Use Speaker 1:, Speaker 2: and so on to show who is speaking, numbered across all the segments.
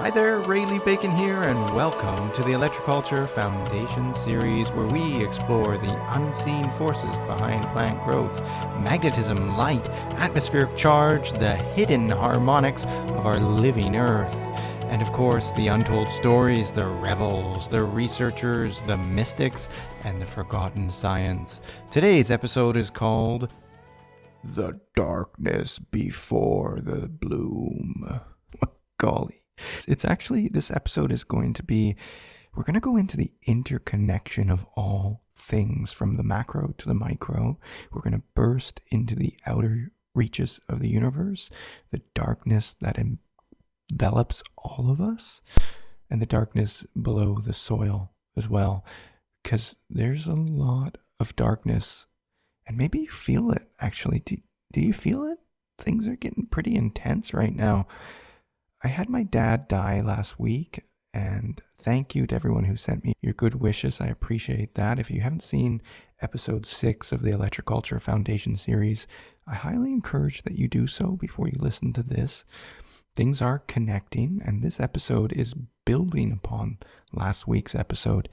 Speaker 1: Hi there, Ray Lee Bacon here, and welcome to the Electroculture Foundation series where we explore the unseen forces behind plant growth, magnetism, light, atmospheric charge, the hidden harmonics of our living Earth, and of course the untold stories, the rebels, the researchers, the mystics, and the forgotten science. Today's episode is called The Darkness Before the Bloom. Golly. It's actually, this episode is going to be, we're going to go into the interconnection of all things from the macro to the micro. We're going to burst into the outer reaches of the universe, the darkness that envelops all of us, and the darkness below the soil as well, because there's a lot of darkness, and maybe you feel it, actually. Do you feel it? Things are getting pretty intense right now. I had my dad die last week, and thank you to everyone who sent me your good wishes. I appreciate that. If you haven't seen episode 6 of the Electroculture Foundation series, I highly encourage that you do so before you listen to this. Things are connecting, and this episode is building upon last week's episode.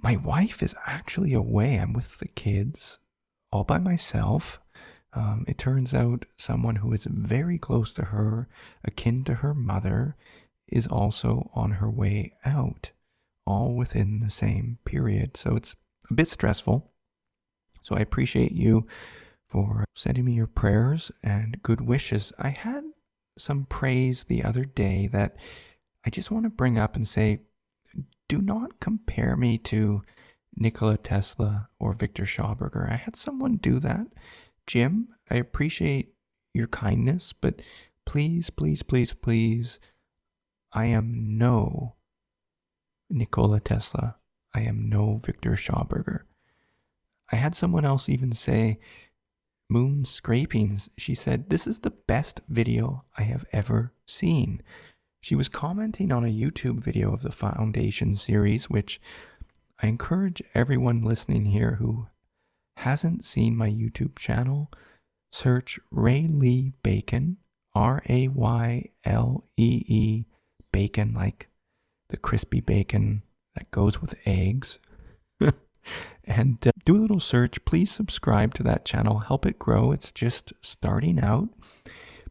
Speaker 1: My wife is actually away. I'm with the kids all by myself. It turns out someone who is very close to her, akin to her mother, is also on her way out, all within the same period. So it's a bit stressful. So I appreciate you for sending me your prayers and good wishes. I had some praise the other day that I just want to bring up and say, do not compare me to Nikola Tesla or Victor Schauberger. I had someone do that. Jim, I appreciate your kindness, but please, please, please, please, I am no Nikola Tesla. I am no Victor Schauberger. I had someone else even say, moon scrapings. She said, this is the best video I have ever seen. She was commenting on a YouTube video of the Foundation series, which I encourage everyone listening here who hasn't seen my YouTube channel, search Ray Lee Bacon, Raylee, bacon, like the crispy bacon that goes with eggs. And do a little search. Please subscribe to that channel. Help it grow. It's just starting out.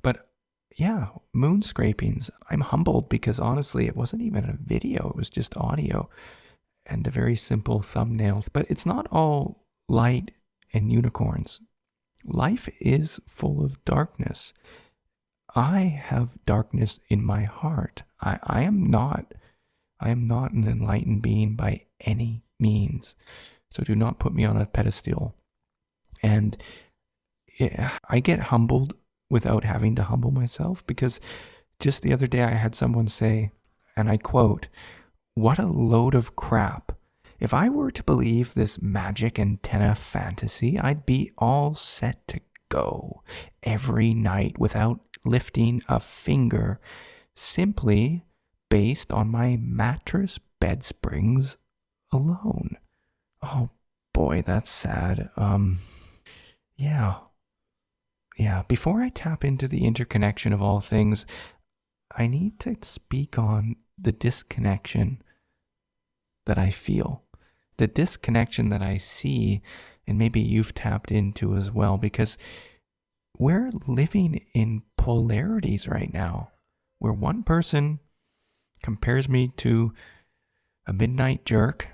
Speaker 1: But yeah, moon scrapings. I'm humbled because honestly, it wasn't even a video. It was just audio and a very simple thumbnail. But it's not all light and unicorns. Life is full of darkness. I have darkness in my heart. I am not an enlightened being by any means. So do not put me on a pedestal. And I get humbled without having to humble myself, because just the other day I had someone say, and I quote, "What a load of crap. If I were to believe this magic antenna fantasy, I'd be all set to go every night without lifting a finger, simply based on my mattress bed springs alone." Oh boy, that's sad. Yeah. Before I tap into the interconnection of all things, I need to speak on the disconnection that I feel. The disconnection that I see, and maybe you've tapped into as well, because we're living in polarities right now, where one person compares me to a midnight jerk,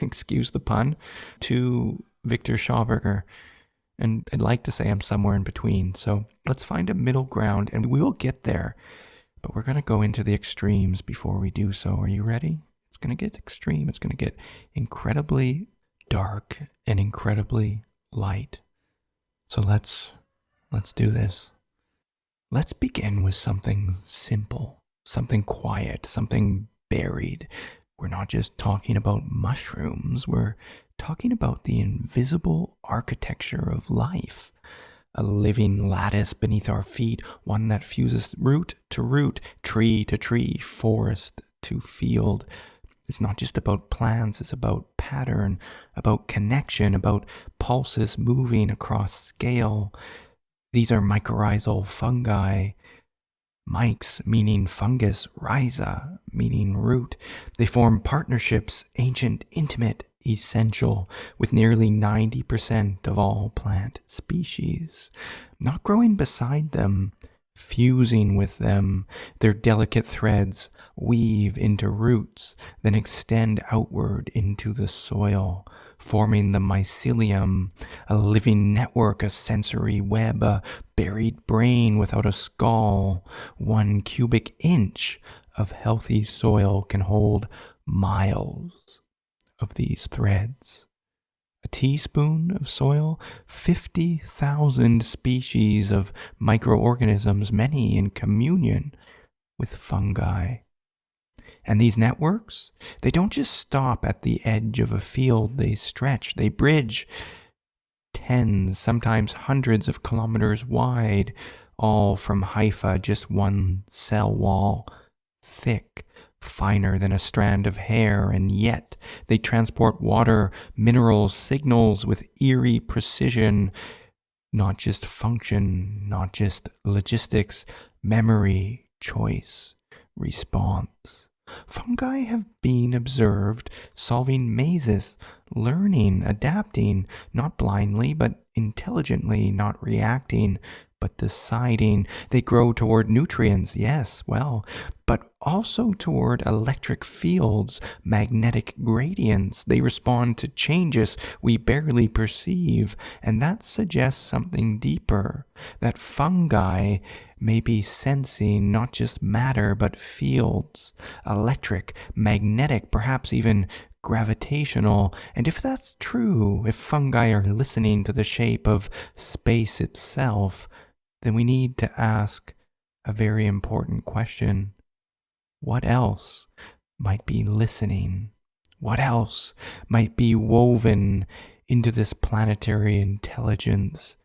Speaker 1: excuse the pun, to Victor Schauberger, and I'd like to say I'm somewhere in between. So let's find a middle ground, and we will get there, but we're going to go into the extremes before we do so. Are you ready? It's going to get extreme. It's going to get incredibly dark and incredibly light. So let's do this. Let's begin with something simple, something quiet, something buried. We're not just talking about mushrooms. We're talking about the invisible architecture of life. A living lattice beneath our feet, one that fuses root to root, tree to tree, forest to field. It's not just about plants, it's about pattern, about connection, about pulses moving across scale. These are mycorrhizal fungi, Myx meaning fungus, rhiza meaning root. They form partnerships, ancient, intimate, essential, with nearly 90% of all plant species. Not growing beside them, fusing with them, their delicate threads weave into roots, then extend outward into the soil, forming the mycelium, a living network, a sensory web, a buried brain without a skull. 1 cubic inch of healthy soil can hold miles of these threads. A teaspoon of soil, 50,000 species of microorganisms, many in communion with fungi. And these networks, they don't just stop at the edge of a field, they stretch, they bridge tens, sometimes hundreds of kilometers wide, all from Haifa, just one cell wall, thick, finer than a strand of hair, and yet they transport water, minerals, signals with eerie precision, not just function, not just logistics, memory, choice, response. Fungi have been observed solving mazes, learning, adapting, not blindly, but intelligently, not reacting, but deciding. They grow toward nutrients, yes, well, but also toward electric fields, magnetic gradients. They respond to changes we barely perceive, and that suggests something deeper, that fungi may be sensing not just matter, but fields, electric, magnetic, perhaps even gravitational. And if that's true, if fungi are listening to the shape of space itself, then we need to ask a very important question. What else might be listening? What else might be woven into this planetary intelligence?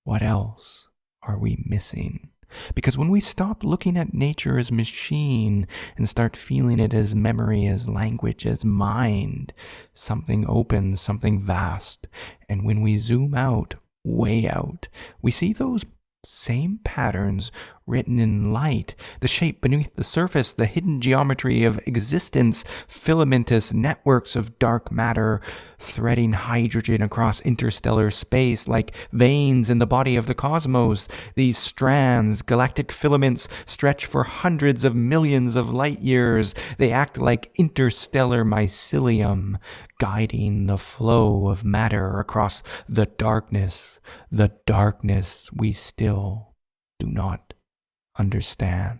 Speaker 1: What else are we missing? Because when we stop looking at nature as machine and start feeling it as memory, as language, as mind, something opens, something vast. And when we zoom out, way out, we see those same patterns written in light, the shape beneath the surface, the hidden geometry of existence, filamentous networks of dark matter threading hydrogen across interstellar space like veins in the body of the cosmos. These strands, galactic filaments, stretch for hundreds of millions of light years. They act like interstellar mycelium, guiding the flow of matter across the darkness we still do not understand.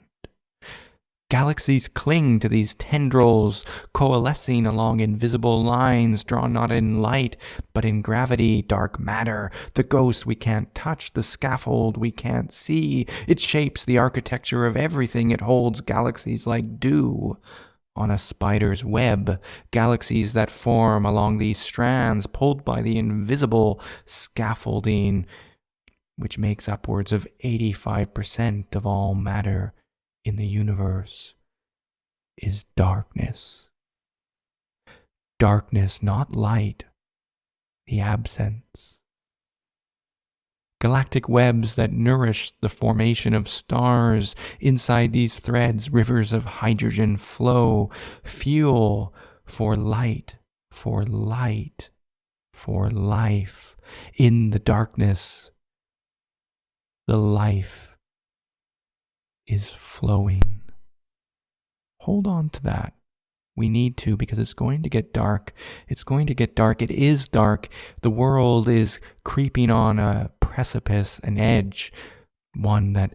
Speaker 1: Galaxies cling to these tendrils, coalescing along invisible lines drawn not in light, but in gravity, dark matter, the ghost we can't touch, the scaffold we can't see. It shapes the architecture of everything. It holds galaxies like dew on a spider's web, galaxies that form along these strands, pulled by the invisible scaffolding, which makes upwards of 85% of all matter in the universe, is darkness. Darkness, not light, the absence. Galactic webs that nourish the formation of stars. Inside these threads, rivers of hydrogen flow, fuel for light, for light, for life. In the darkness, the life is flowing. Hold on to that. We need to, because it's going to get dark. It's going to get dark. It is dark. The world is creeping on a precipice, an edge, one that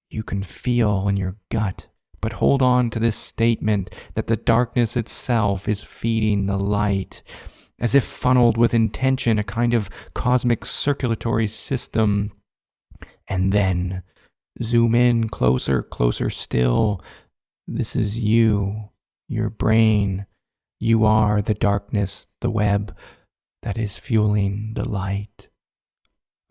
Speaker 1: you can feel in your gut. But hold on to this statement that the darkness itself is feeding the light, as if funneled with intention, a kind of cosmic circulatory system. And then zoom in closer, closer still. This is you, your brain. You are the darkness, the web that is fueling the light.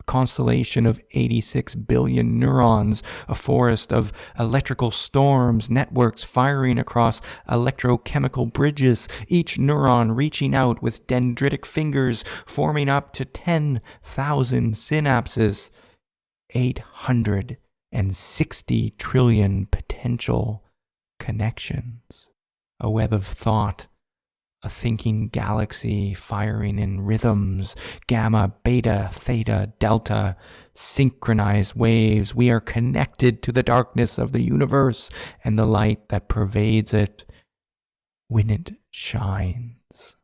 Speaker 1: A constellation of 86 billion neurons, a forest of electrical storms, networks firing across electrochemical bridges, each neuron reaching out with dendritic fingers, forming up to 10,000 synapses. 800 and 60 trillion potential connections. A web of thought, a thinking galaxy firing in rhythms, gamma, beta, theta, delta, synchronized waves. We are connected to the darkness of the universe and the light that pervades it when it shines.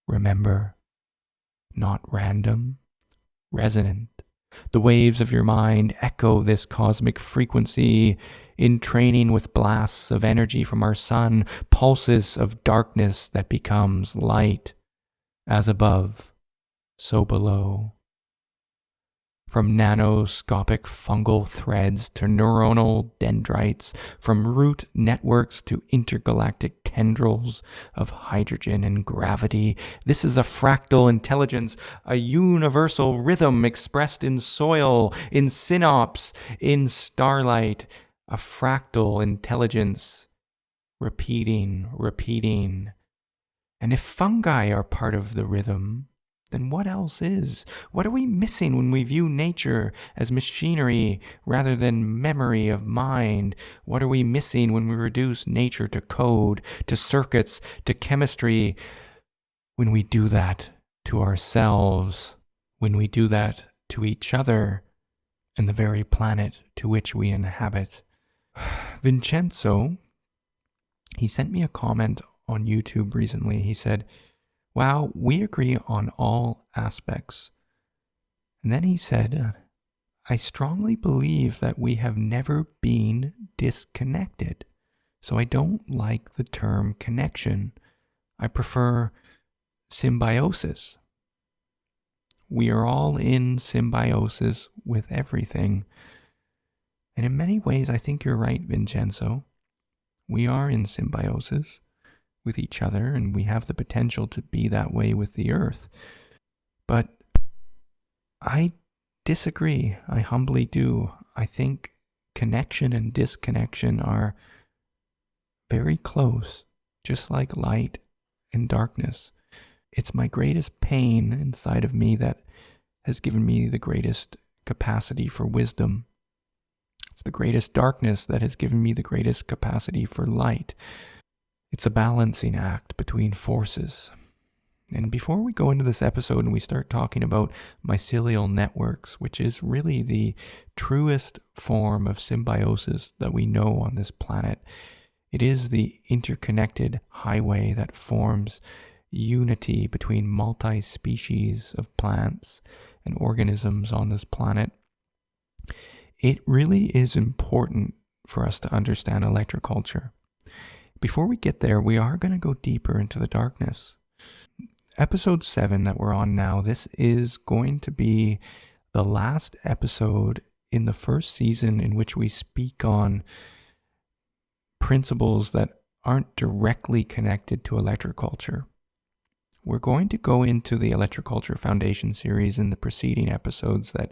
Speaker 1: Remember, not random, resonant. The waves of your mind echo this cosmic frequency in training with blasts of energy from our sun, pulses of darkness that becomes light, as above, so below. From nanoscopic fungal threads to neuronal dendrites, from root networks to intergalactic tendrils of hydrogen and gravity. This is a fractal intelligence, a universal rhythm expressed in soil, in synapse, in starlight, a fractal intelligence, repeating. And if fungi are part of the rhythm, then what else is? What are we missing when we view nature as machinery rather than memory of mind? What are we missing when we reduce nature to code, to circuits, to chemistry? When we do that to ourselves, when we do that to each other and the very planet to which we inhabit. Vincenzo, he sent me a comment on YouTube recently. He said, "Wow, we agree on all aspects." And then he said, "I strongly believe that we have never been disconnected. So I don't like the term connection. I prefer symbiosis. We are all in symbiosis with everything." And in many ways, I think you're right, Vincenzo. We are in symbiosis with each other, and we have the potential to be that way with the earth. But I disagree. I humbly do. I think connection and disconnection are very close, just like light and darkness. It's my greatest pain inside of me that has given me the greatest capacity for wisdom. It's the greatest darkness that has given me the greatest capacity for light. It's a balancing act between forces. And before we go into this episode and we start talking about mycelial networks, which is really the truest form of symbiosis that we know on this planet, it is the interconnected highway that forms unity between multi-species of plants and organisms on this planet. It really is important for us to understand electroculture. Before we get there, we are going to go deeper into the darkness. Episode 7 that we're on now, this is going to be the last episode in the first season in which we speak on principles that aren't directly connected to electroculture. We're going to go into the Electroculture Foundation series in the preceding episodes that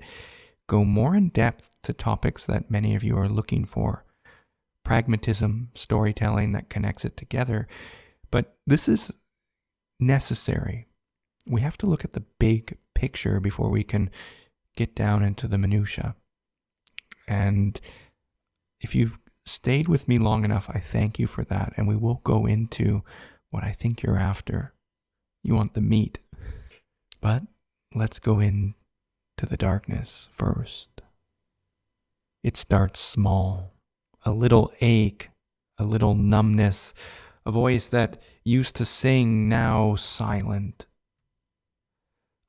Speaker 1: go more in depth to topics that many of you are looking for. Pragmatism, storytelling that connects it together. But this is necessary. We have to look at the big picture before we can get down into the minutia. And if you've stayed with me long enough, I thank you for that. And we will go into what I think you're after. You want the meat. But let's go into the darkness first. It starts small. A little ache, a little numbness, a voice that used to sing, now silent.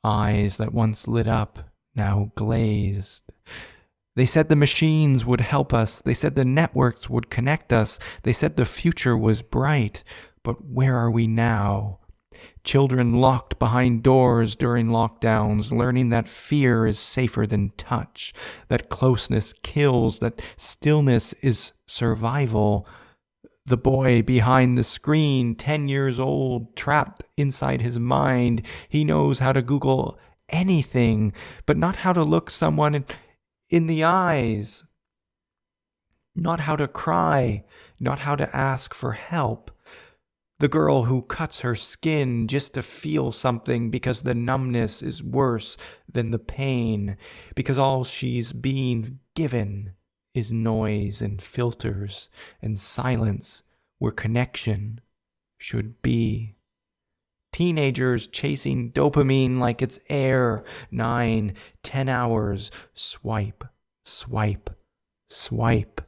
Speaker 1: Eyes that once lit up, now glazed. They said the machines would help us. They said the networks would connect us. They said the future was bright. But where are we now? Children locked behind doors during lockdowns, learning that fear is safer than touch, that closeness kills, that stillness is survival. The boy behind the screen, 10 years old, trapped inside his mind. He knows how to Google anything, but not how to look someone in the eyes. Not how to cry, not how to ask for help. The girl who cuts her skin just to feel something because the numbness is worse than the pain, because all she's being given is noise and filters and silence where connection should be. Teenagers chasing dopamine like it's air, 9, 10 hours, swipe, swipe, swipe.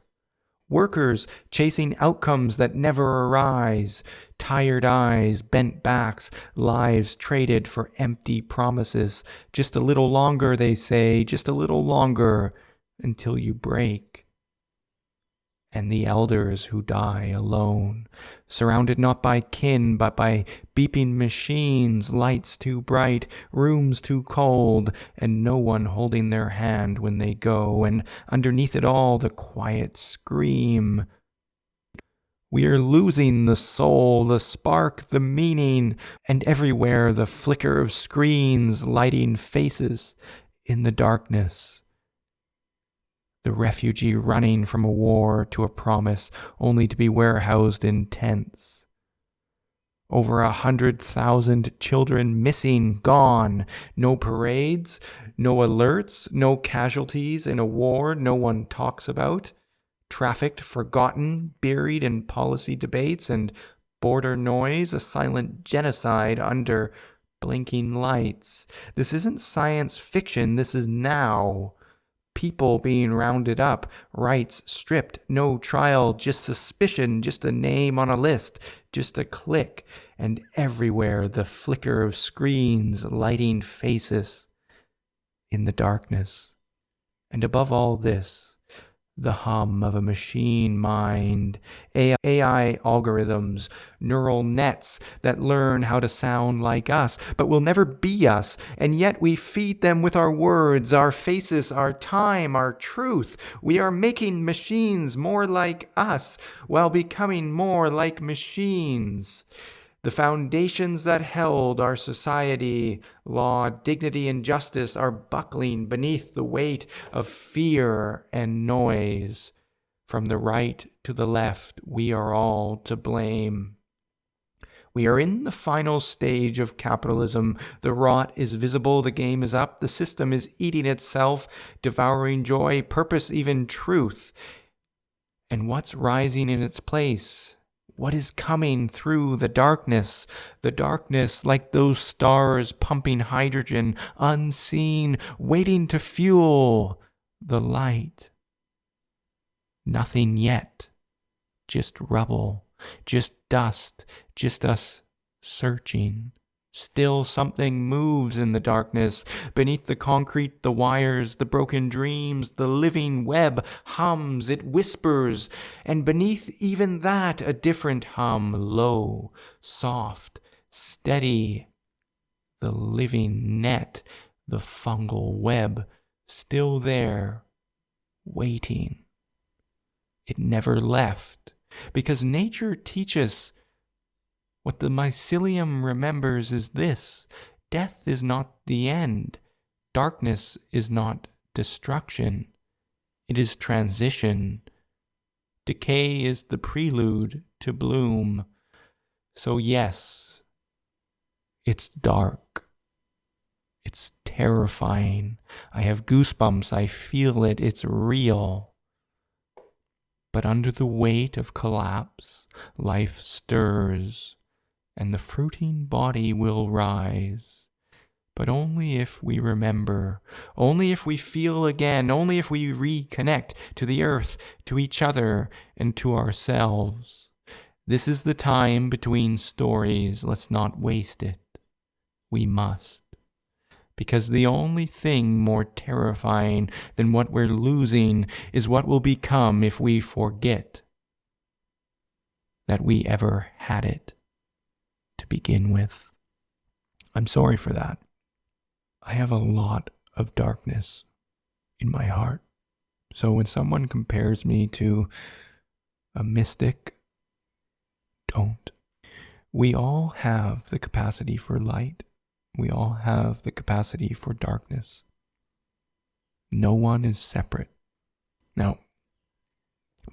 Speaker 1: Workers chasing outcomes that never arise, tired eyes, bent backs, lives traded for empty promises. Just a little longer, they say, just a little longer until you break. And the elders who die alone, surrounded not by kin, but by beeping machines, lights too bright, rooms too cold, and no one holding their hand when they go, and underneath it all the quiet scream. We are losing the soul, the spark, the meaning, and everywhere the flicker of screens lighting faces in the darkness. The refugee running from a war to a promise only to be warehoused in tents. Over 100,000 children missing, gone. No parades, no alerts, no casualties in a war no one talks about. Trafficked, forgotten, buried in policy debates and border noise, a silent genocide under blinking lights. This isn't science fiction, this is now. People being rounded up, rights stripped, no trial, just suspicion, just a name on a list, just a click, and everywhere the flicker of screens lighting faces in the darkness. And above all this, the hum of a machine mind, AI algorithms, neural nets that learn how to sound like us, but will never be us, and yet we feed them with our words, our faces, our time, our truth. We are making machines more like us, while becoming more like machines. The foundations that held our society, law, dignity, and justice, are buckling beneath the weight of fear and noise. From the right to the left, we are all to blame. We are in the final stage of capitalism. The rot is visible, the game is up, the system is eating itself, devouring joy, purpose, even truth. And what's rising in its place? What is coming through the darkness like those stars pumping hydrogen, unseen, waiting to fuel the light? Nothing yet, just rubble, just dust, just us searching. Still something moves in the darkness. Beneath the concrete, the wires, the broken dreams, the living web hums, it whispers. And beneath even that, a different hum, low, soft, steady. The living net, the fungal web, still there, waiting. It never left, because nature teaches. What the mycelium remembers is this: death is not the end. Darkness is not destruction. It is transition. Decay is the prelude to bloom. So yes, it's dark. It's terrifying. I have goosebumps. I feel it. It's real. But under the weight of collapse, life stirs. And the fruiting body will rise. But only if we remember, only if we feel again, only if we reconnect to the earth, to each other, and to ourselves. This is the time between stories. Let's not waste it. We must. Because the only thing more terrifying than what we're losing is what will become if we forget that we ever had it to begin with. I'm sorry for that. I have a lot of darkness in my heart. So when someone compares me to a mystic, don't. We all have the capacity for light. We all have the capacity for darkness. No one is separate. Now,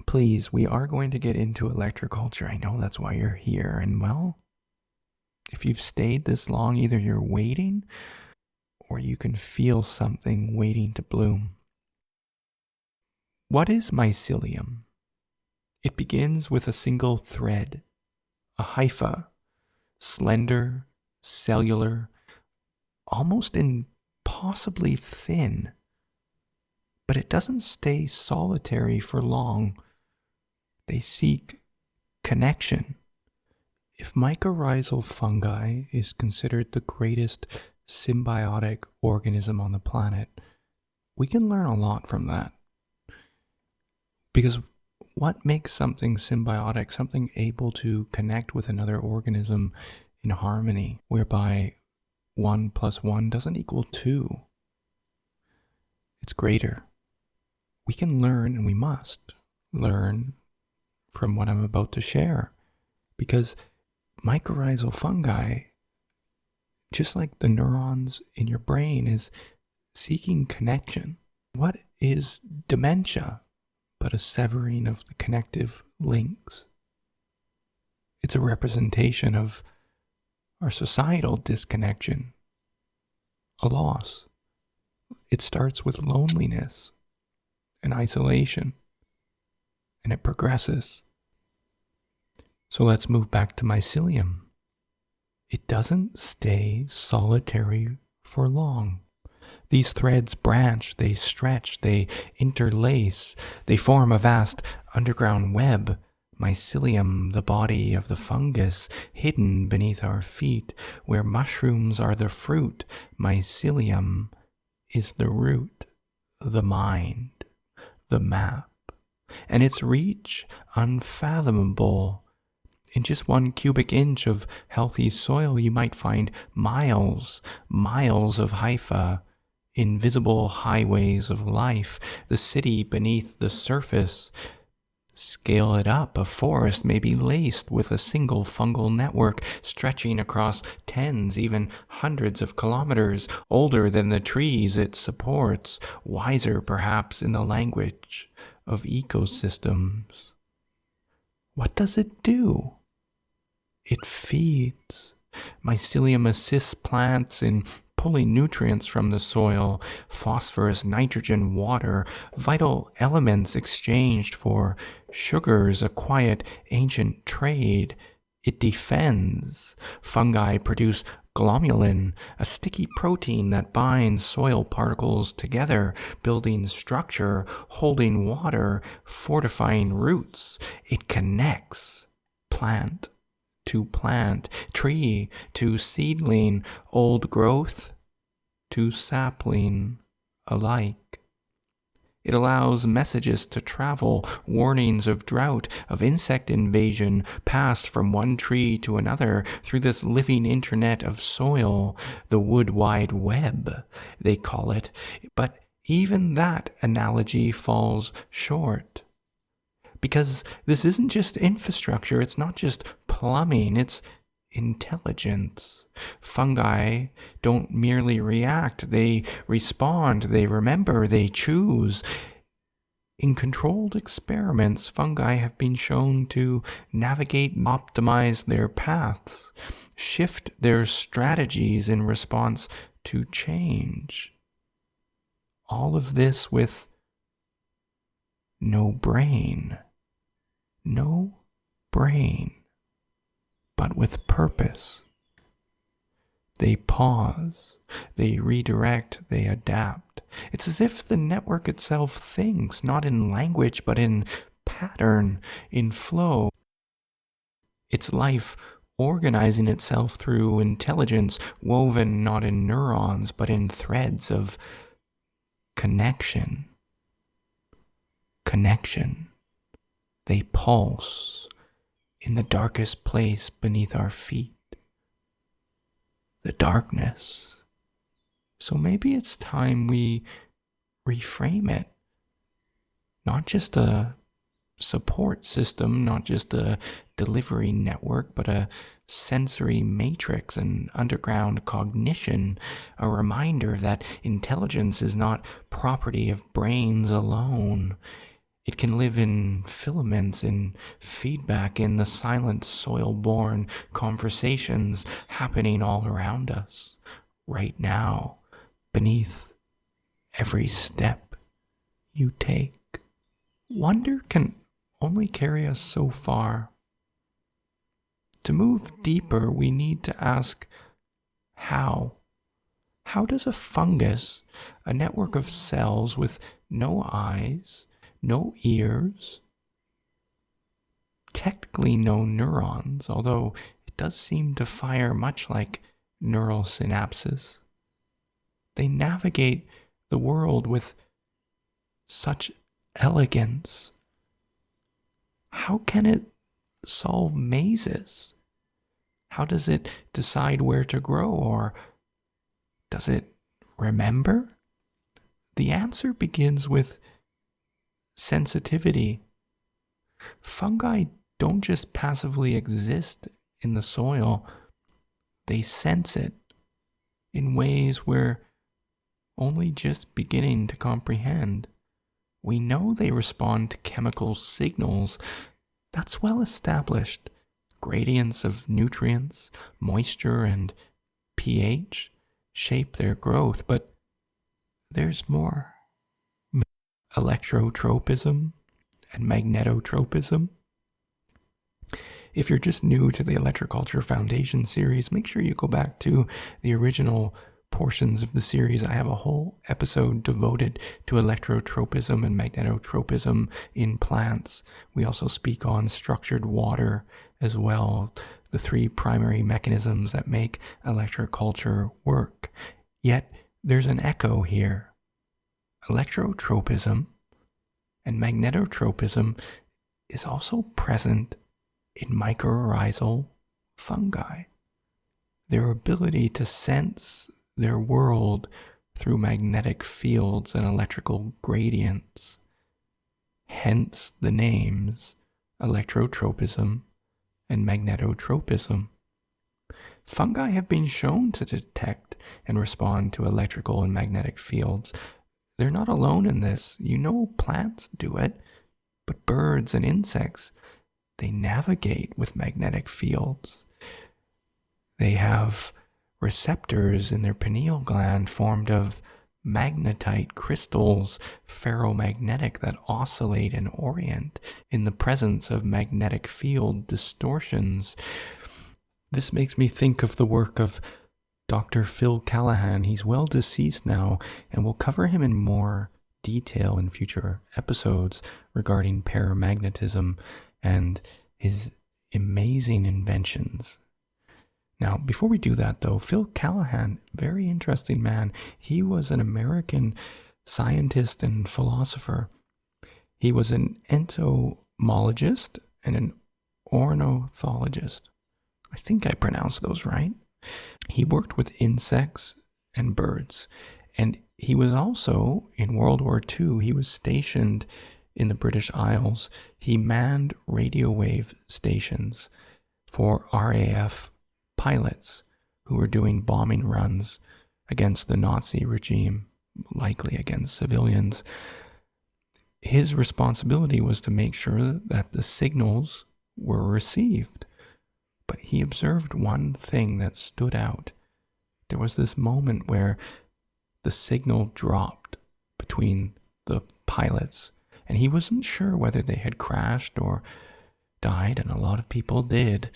Speaker 1: please, we are going to get into electroculture. I know that's why you're here. And well, if you've stayed this long, either you're waiting or you can feel something waiting to bloom. What is mycelium? It begins with a single thread, a hypha, slender, cellular, almost impossibly thin. But it doesn't stay solitary for long. They seek connection. If mycorrhizal fungi is considered the greatest symbiotic organism on the planet, we can learn a lot from that. Because what makes something symbiotic, something able to connect with another organism in harmony, whereby 1 + 1 doesn't equal 2? It's greater. We can learn, and we must learn from what I'm about to share, because mycorrhizal fungi, just like the neurons in your brain, is seeking connection. What is dementia but a severing of the connective links? It's a representation of our societal disconnection, a loss. It starts with loneliness and isolation, and it progresses. So let's move back to mycelium. It doesn't stay solitary for long. These threads branch, they stretch, they interlace, they form a vast underground web. Mycelium, the body of the fungus, hidden beneath our feet, where mushrooms are the fruit. Mycelium is the root, the mind, the map, and its reach unfathomable. In just 1 cubic inch of healthy soil, you might find miles of hypha, invisible highways of life, the city beneath the surface. Scale it up, a forest may be laced with a single fungal network stretching across tens, even hundreds of kilometers, older than the trees it supports, wiser perhaps in the language of ecosystems. What does it do? It feeds. Mycelium assists plants in pulling nutrients from the soil, phosphorus, nitrogen, water, vital elements exchanged for sugars, a quiet ancient trade. It defends. Fungi produce glomulin, a sticky protein that binds soil particles together, building structure, holding water, fortifying roots. It connects plant to plant, tree to seedling, old growth to sapling alike. It allows messages to travel, warnings of drought, of insect invasion, passed from one tree to another through this living internet of soil, the wood wide web, they call it. But even that analogy falls short. Because this isn't just infrastructure, it's not just plumbing, it's intelligence. Fungi don't merely react, they respond, they remember, they choose. In controlled experiments, fungi have been shown to navigate, optimize their paths, shift their strategies in response to change. All of this with no brain. No brain, but with purpose. They pause, they redirect, they adapt. It's as if the network itself thinks, not in language, but in pattern, in flow. It's life organizing itself through intelligence, woven not in neurons, but in threads of connection. Connection. They pulse in the darkest place beneath our feet. The darkness. So maybe it's time we reframe it. Not just a support system, not just a delivery network, but a sensory matrix, an underground cognition, a reminder that intelligence is not property of brains alone. It can live in filaments, in feedback, in the silent soil-borne conversations happening all around us, right now, beneath every step you take. Wonder can only carry us so far. To move deeper, we need to ask how. How does a fungus, a network of cells with no eyes, no ears, technically no neurons, although it does seem to fire much like neural synapses, they navigate the world with such elegance? How can it solve mazes? How does it decide where to grow, or does it remember? The answer begins with sensitivity. Fungi don't just passively exist in the soil, they sense it in ways we're only just beginning to comprehend. We know they respond to chemical signals. That's well established. Gradients of nutrients, moisture, and pH shape their growth, but there's more. Electrotropism and magnetotropism. If you're just new to the Electroculture Foundation series, make sure you go back to the original portions of the series. I have a whole episode devoted to electrotropism and magnetotropism in plants. We also speak on structured water as well, the three primary mechanisms that make electroculture work. Yet there's an echo here. Electrotropism and magnetotropism is also present in mycorrhizal fungi. Their ability to sense their world through magnetic fields and electrical gradients. Hence the names electrotropism and magnetotropism. Fungi have been shown to detect and respond to electrical and magnetic fields. They're not alone in this. You know plants do it, but birds and insects, they navigate with magnetic fields. They have receptors in their pineal gland formed of magnetite crystals, ferromagnetic, that oscillate and orient in the presence of magnetic field distortions. This makes me think of the work of Dr. Phil Callahan. He's well deceased now, and we'll cover him in more detail in future episodes regarding paramagnetism and his amazing inventions. Now, before we do that, though, Phil Callahan, very interesting man. He was an American scientist and philosopher. He was an entomologist and an ornithologist. I think I pronounced those right. He worked with insects and birds. And he was also, in World War II, he was stationed in the British Isles. He manned radio wave stations for RAF pilots who were doing bombing runs against the Nazi regime, likely against civilians. His responsibility was to make sure that the signals were received. But he observed one thing that stood out. There was this moment where the signal dropped between the pilots, and he wasn't sure whether they had crashed or died, and a lot of people did.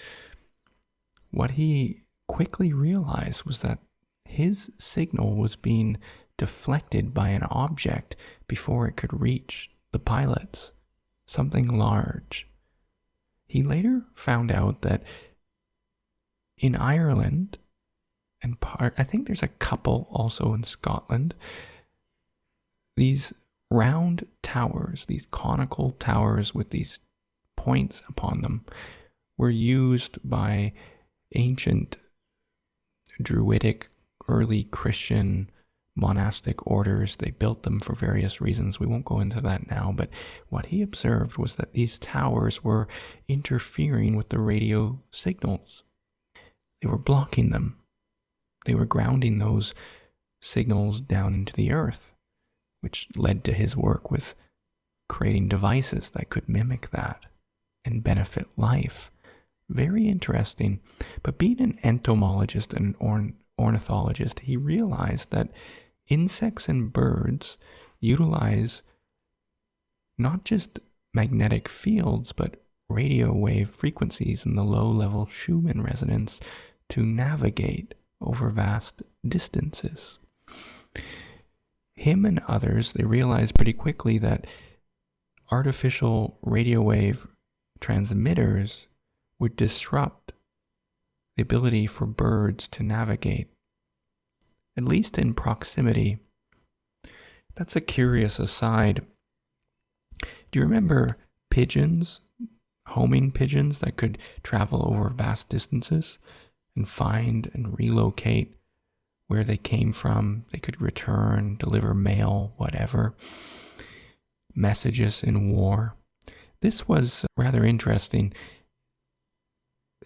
Speaker 1: What he quickly realized was that his signal was being deflected by an object before it could reach the pilots, something large. He later found out that in Ireland, and I think there's a couple also in Scotland, these round towers, these conical towers with these points upon them, were used by ancient Druidic, early Christian monastic orders. They built them for various reasons. We won't go into that now, but what he observed was that these towers were interfering with the radio signals. They were blocking them. They were grounding those signals down into the earth, which led to his work with creating devices that could mimic that and benefit life. Very interesting. But being an entomologist and an ornithologist, he realized that insects and birds utilize not just magnetic fields, but radio wave frequencies in the low-level Schumann resonance to navigate over vast distances. Him and others, they realized pretty quickly that artificial radio wave transmitters would disrupt the ability for birds to navigate, at least in proximity. That's a curious aside. Do you remember pigeons, homing pigeons that could travel over vast distances and find and relocate where they came from? They could return, deliver mail, whatever, messages in war. This was rather interesting.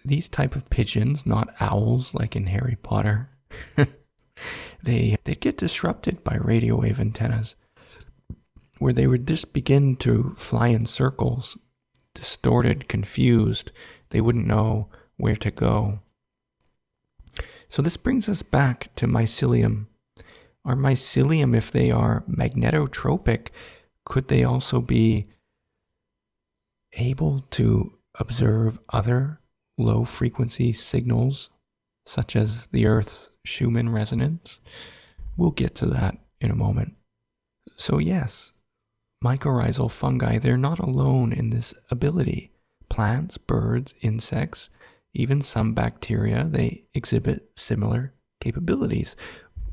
Speaker 1: These type of pigeons, not owls like in Harry Potter, they'd get disrupted by radio wave antennas, where they would just begin to fly in circles, distorted, confused. They wouldn't know where to go. So this brings us back to mycelium. Are mycelium, if they are magnetotropic, could they also be able to observe other low-frequency signals, such as the Earth's Schumann resonance? We'll get to that in a moment. So yes, mycorrhizal fungi, they're not alone in this ability. Plants, birds, insects, even some bacteria, they exhibit similar capabilities.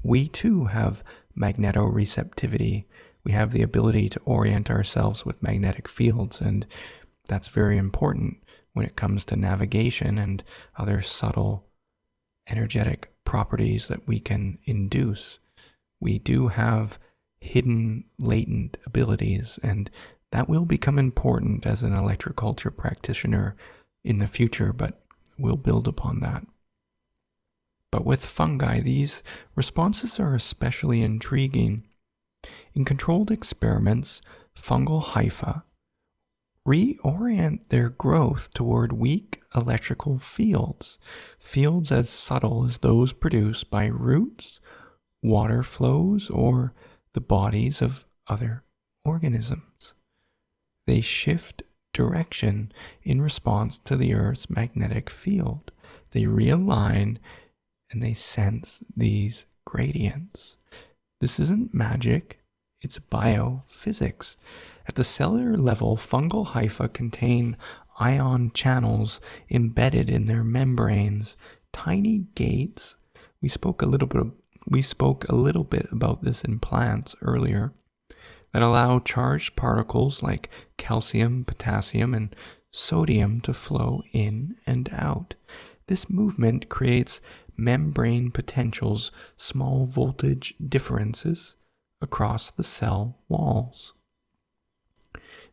Speaker 1: We too have magnetoreceptivity. We have the ability to orient ourselves with magnetic fields, and that's very important when it comes to navigation and other subtle energetic properties that we can induce. We do have hidden, latent abilities, and that will become important as an electroculture practitioner in the future, but we'll build upon that. But with fungi, these responses are especially intriguing. In controlled experiments, fungal hyphae reorient their growth toward weak electrical fields as subtle as those produced by roots, water flows, or the bodies of other organisms. They shift direction in response to the Earth's magnetic field. They realign and they sense these gradients. This isn't magic, it's biophysics. At the cellular level, fungal hyphae contain ion channels embedded in their membranes, tiny gates. We spoke a little bit about this in plants earlier, that allow charged particles like calcium, potassium, and sodium to flow in and out. This movement creates membrane potentials, small voltage differences across the cell walls.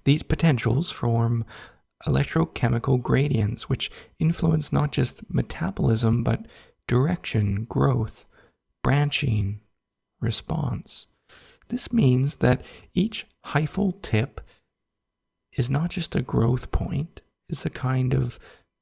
Speaker 1: These potentials form electrochemical gradients, which influence not just metabolism, but direction, growth, branching, response. This means that each hyphal tip is not just a growth point, it's a kind of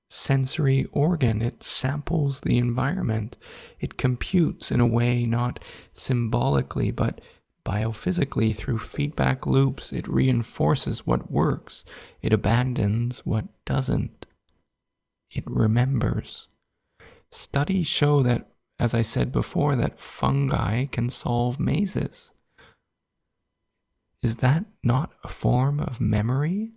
Speaker 1: sensory organ. It samples the environment. It computes in a way not symbolically, but biophysically through feedback loops. It reinforces what works. It abandons what doesn't. It remembers. Studies show that, as I said before, that fungi can solve mazes. Is that not a form of memory?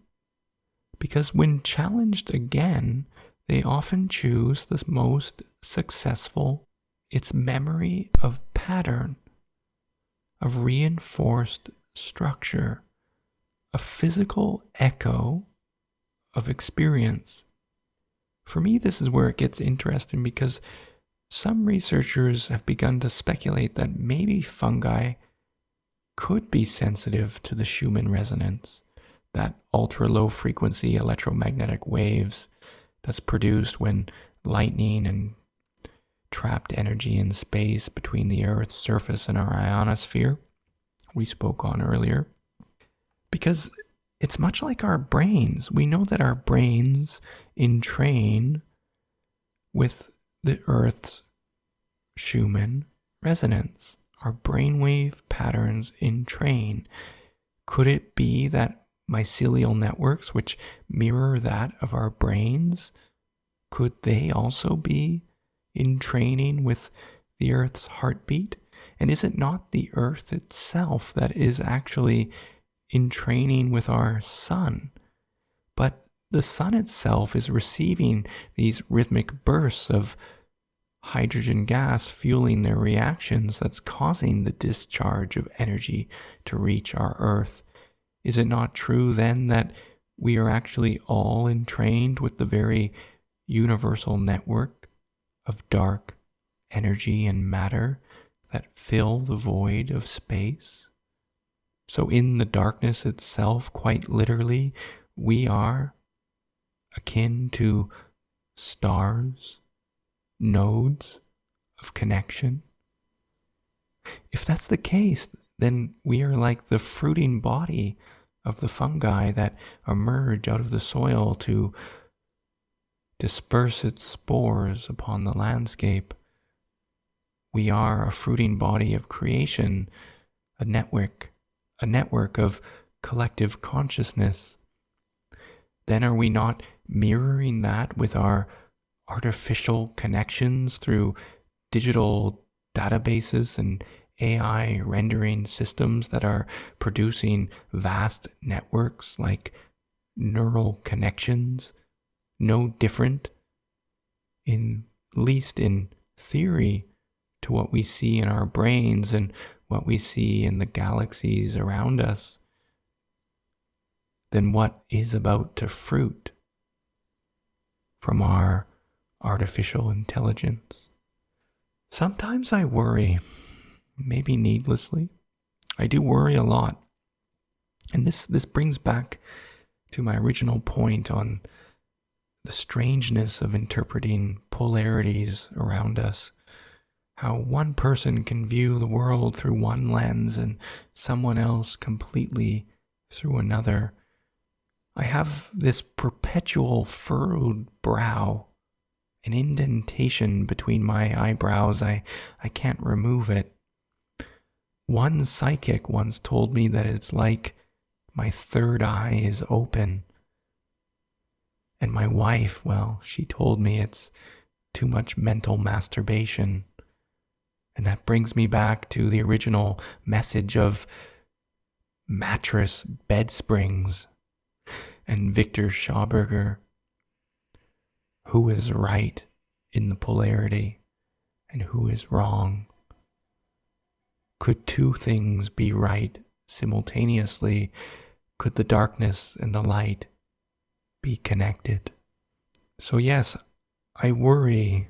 Speaker 1: Because when challenged again, they often choose the most successful. It's memory of pattern, of reinforced structure, a physical echo of experience. For me, this is where it gets interesting, because some researchers have begun to speculate that maybe fungi could be sensitive to the Schumann resonance, that ultra-low frequency electromagnetic waves that's produced when lightning and trapped energy in space between the Earth's surface and our ionosphere we spoke on earlier. Because it's much like our brains. We know that our brains entrain with the Earth's Schumann resonance. Our brainwave patterns entrain. Could it be that mycelial networks, which mirror that of our brains, could they also be in training with the Earth's heartbeat? And is it not the Earth itself that is actually in training with our sun? But the sun itself is receiving these rhythmic bursts of hydrogen gas fueling their reactions that's causing the discharge of energy to reach our Earth. Is it not true then that we are actually all entrained with the very universal network of dark energy and matter that fill the void of space? So in the darkness itself, quite literally, we are akin to stars, nodes of connection. If that's the case, then we are like the fruiting body of the fungi that emerge out of the soil to disperse its spores upon the landscape. We are a fruiting body of creation, a network of collective consciousness. Then are we not mirroring that with our artificial connections through digital databases and AI rendering systems that are producing vast networks like neural connections, no different, in least in theory, to what we see in our brains and what we see in the galaxies around us, than what is about to fruit from our artificial intelligence. Sometimes I worry, maybe needlessly. I do worry a lot. And this brings back to my original point on the strangeness of interpreting polarities around us. How one person can view the world through one lens and someone else completely through another. I have this perpetual furrowed brow, an indentation between my eyebrows. I can't remove it. One psychic once told me that it's like my third eye is open. And my wife, well, she told me it's too much mental masturbation. And that brings me back to the original message of mattress bed springs and Victor Schauberger. Who is right in the polarity and who is wrong? Could two things be right simultaneously? Could the darkness and the light be connected? So yes, I worry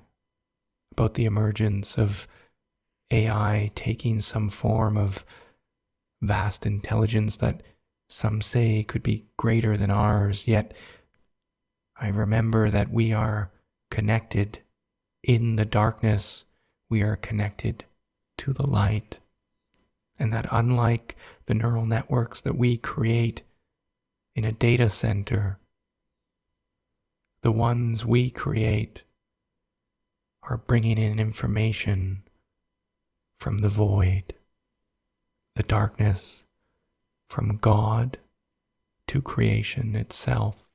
Speaker 1: about the emergence of AI taking some form of vast intelligence that some say could be greater than ours, yet I remember that we are connected in the darkness, we are connected to the light, and that unlike the neural networks that we create in a data center, the ones we create are bringing in information from the void, the darkness, from God to creation itself.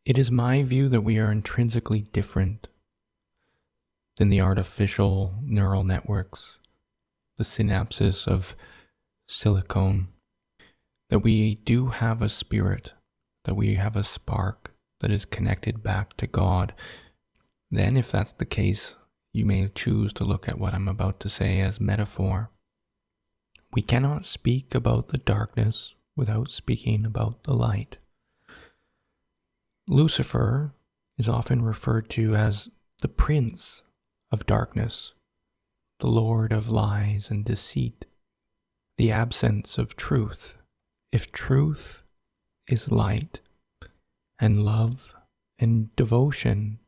Speaker 1: It is my view that we are intrinsically different than the artificial neural networks, the synapses of silicone, that we do have a spirit, that we have a spark that is connected back to God. Then, if that's the case, you may choose to look at what I'm about to say as metaphor. We cannot speak about the darkness without speaking about the light. Lucifer is often referred to as the prince of darkness, the lord of lies and deceit, the absence of truth. If truth is light, and love and devotion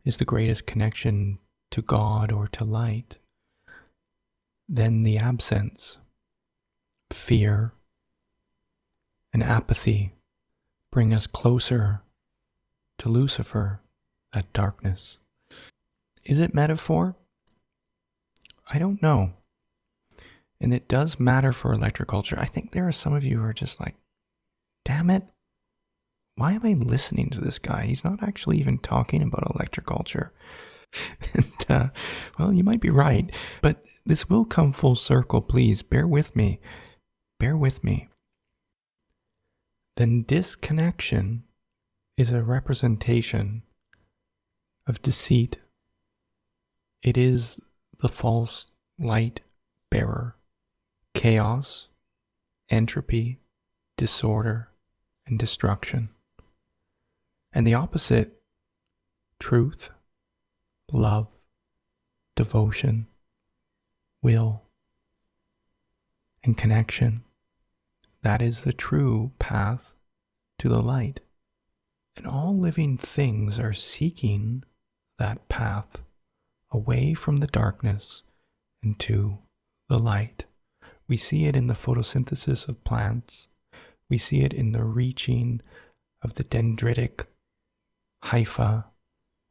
Speaker 1: is the greatest connection to God or to light, then the absence, fear, and apathy bring us closer to Lucifer, that darkness. Is it metaphor? I don't know. And it does matter for electroculture. I think there are some of you who are just like, damn it. Why am I listening to this guy? He's not actually even talking about electroculture. And, well, you might be right, but this will come full circle. Please bear with me. Bear with me. Then disconnection is a representation of deceit. It is the false light bearer. Chaos, entropy, disorder, and destruction. And the opposite, truth, love, devotion, will, and connection. That is the true path to the light. And all living things are seeking that path away from the darkness and to the light. We see it in the photosynthesis of plants. We see it in the reaching of the dendritic hypha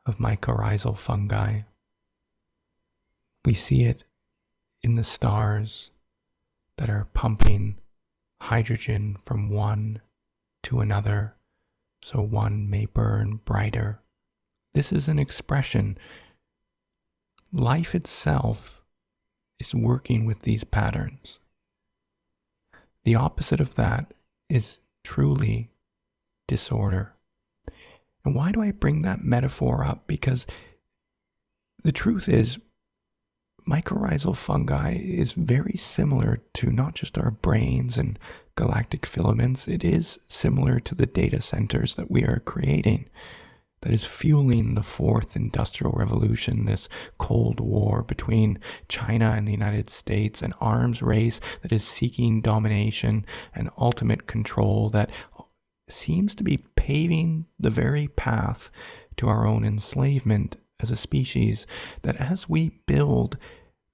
Speaker 1: of mycorrhizal fungi. We see it in the stars that are pumping hydrogen from one to another so one may burn brighter. This is an expression. Life itself is working with these patterns. The opposite of that is truly disorder. And why do I bring that metaphor up? Because the truth is, mycorrhizal fungi is very similar to not just our brains and galactic filaments. It is similar to the data centers that we are creating, that is fueling the fourth industrial revolution, this Cold War between China and the United States, an arms race that is seeking domination and ultimate control that seems to be paving the very path to our own enslavement as a species. That as we build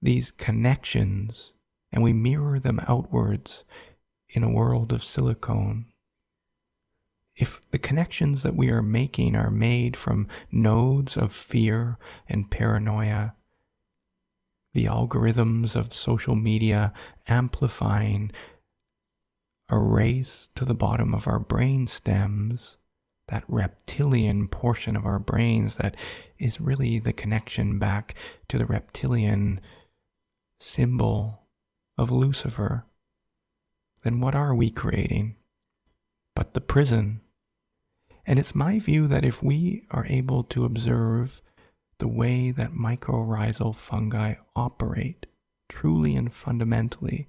Speaker 1: these connections and we mirror them outwards in a world of silicone, if the connections that we are making are made from nodes of fear and paranoia, the algorithms of social media amplifying a race to the bottom of our brain stems, that reptilian portion of our brains that is really the connection back to the reptilian symbol of Lucifer, then what are we creating but the prison? And it's my view that if we are able to observe the way that mycorrhizal fungi operate truly and fundamentally,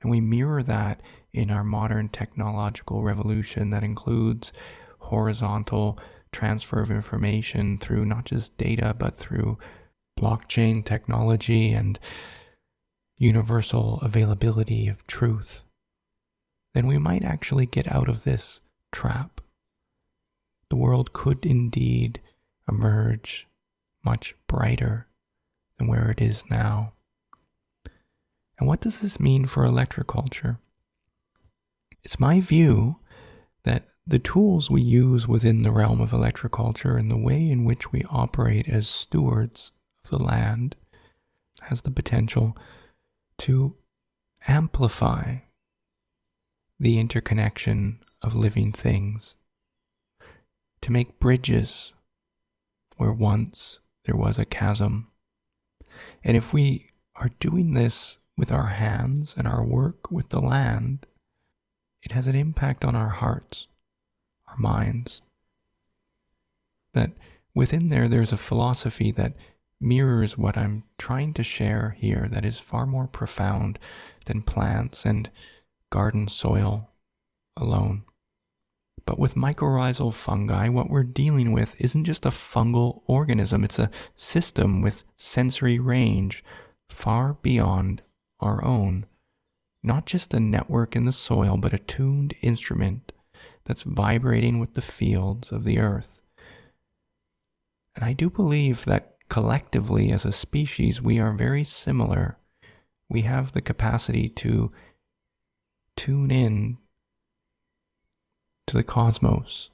Speaker 1: and we mirror that in our modern technological revolution that includes horizontal transfer of information through not just data, but through blockchain technology and universal availability of truth, then we might actually get out of this trap. The world could indeed emerge much brighter than where it is now. And what does this mean for electroculture? It's my view that the tools we use within the realm of electroculture and the way in which we operate as stewards of the land has the potential to amplify the interconnection of living things, to make bridges where once there was a chasm. And if we are doing this with our hands and our work with the land, it has an impact on our hearts, our minds. That within there's a philosophy that mirrors what I'm trying to share here that is far more profound than plants and garden soil alone. But with mycorrhizal fungi, what we're dealing with isn't just a fungal organism, it's a system with sensory range far beyond our own. Not just a network in the soil, but a tuned instrument that's vibrating with the fields of the earth. And I do believe that collectively as a species, we are very similar. We have the capacity to tune in to the cosmos.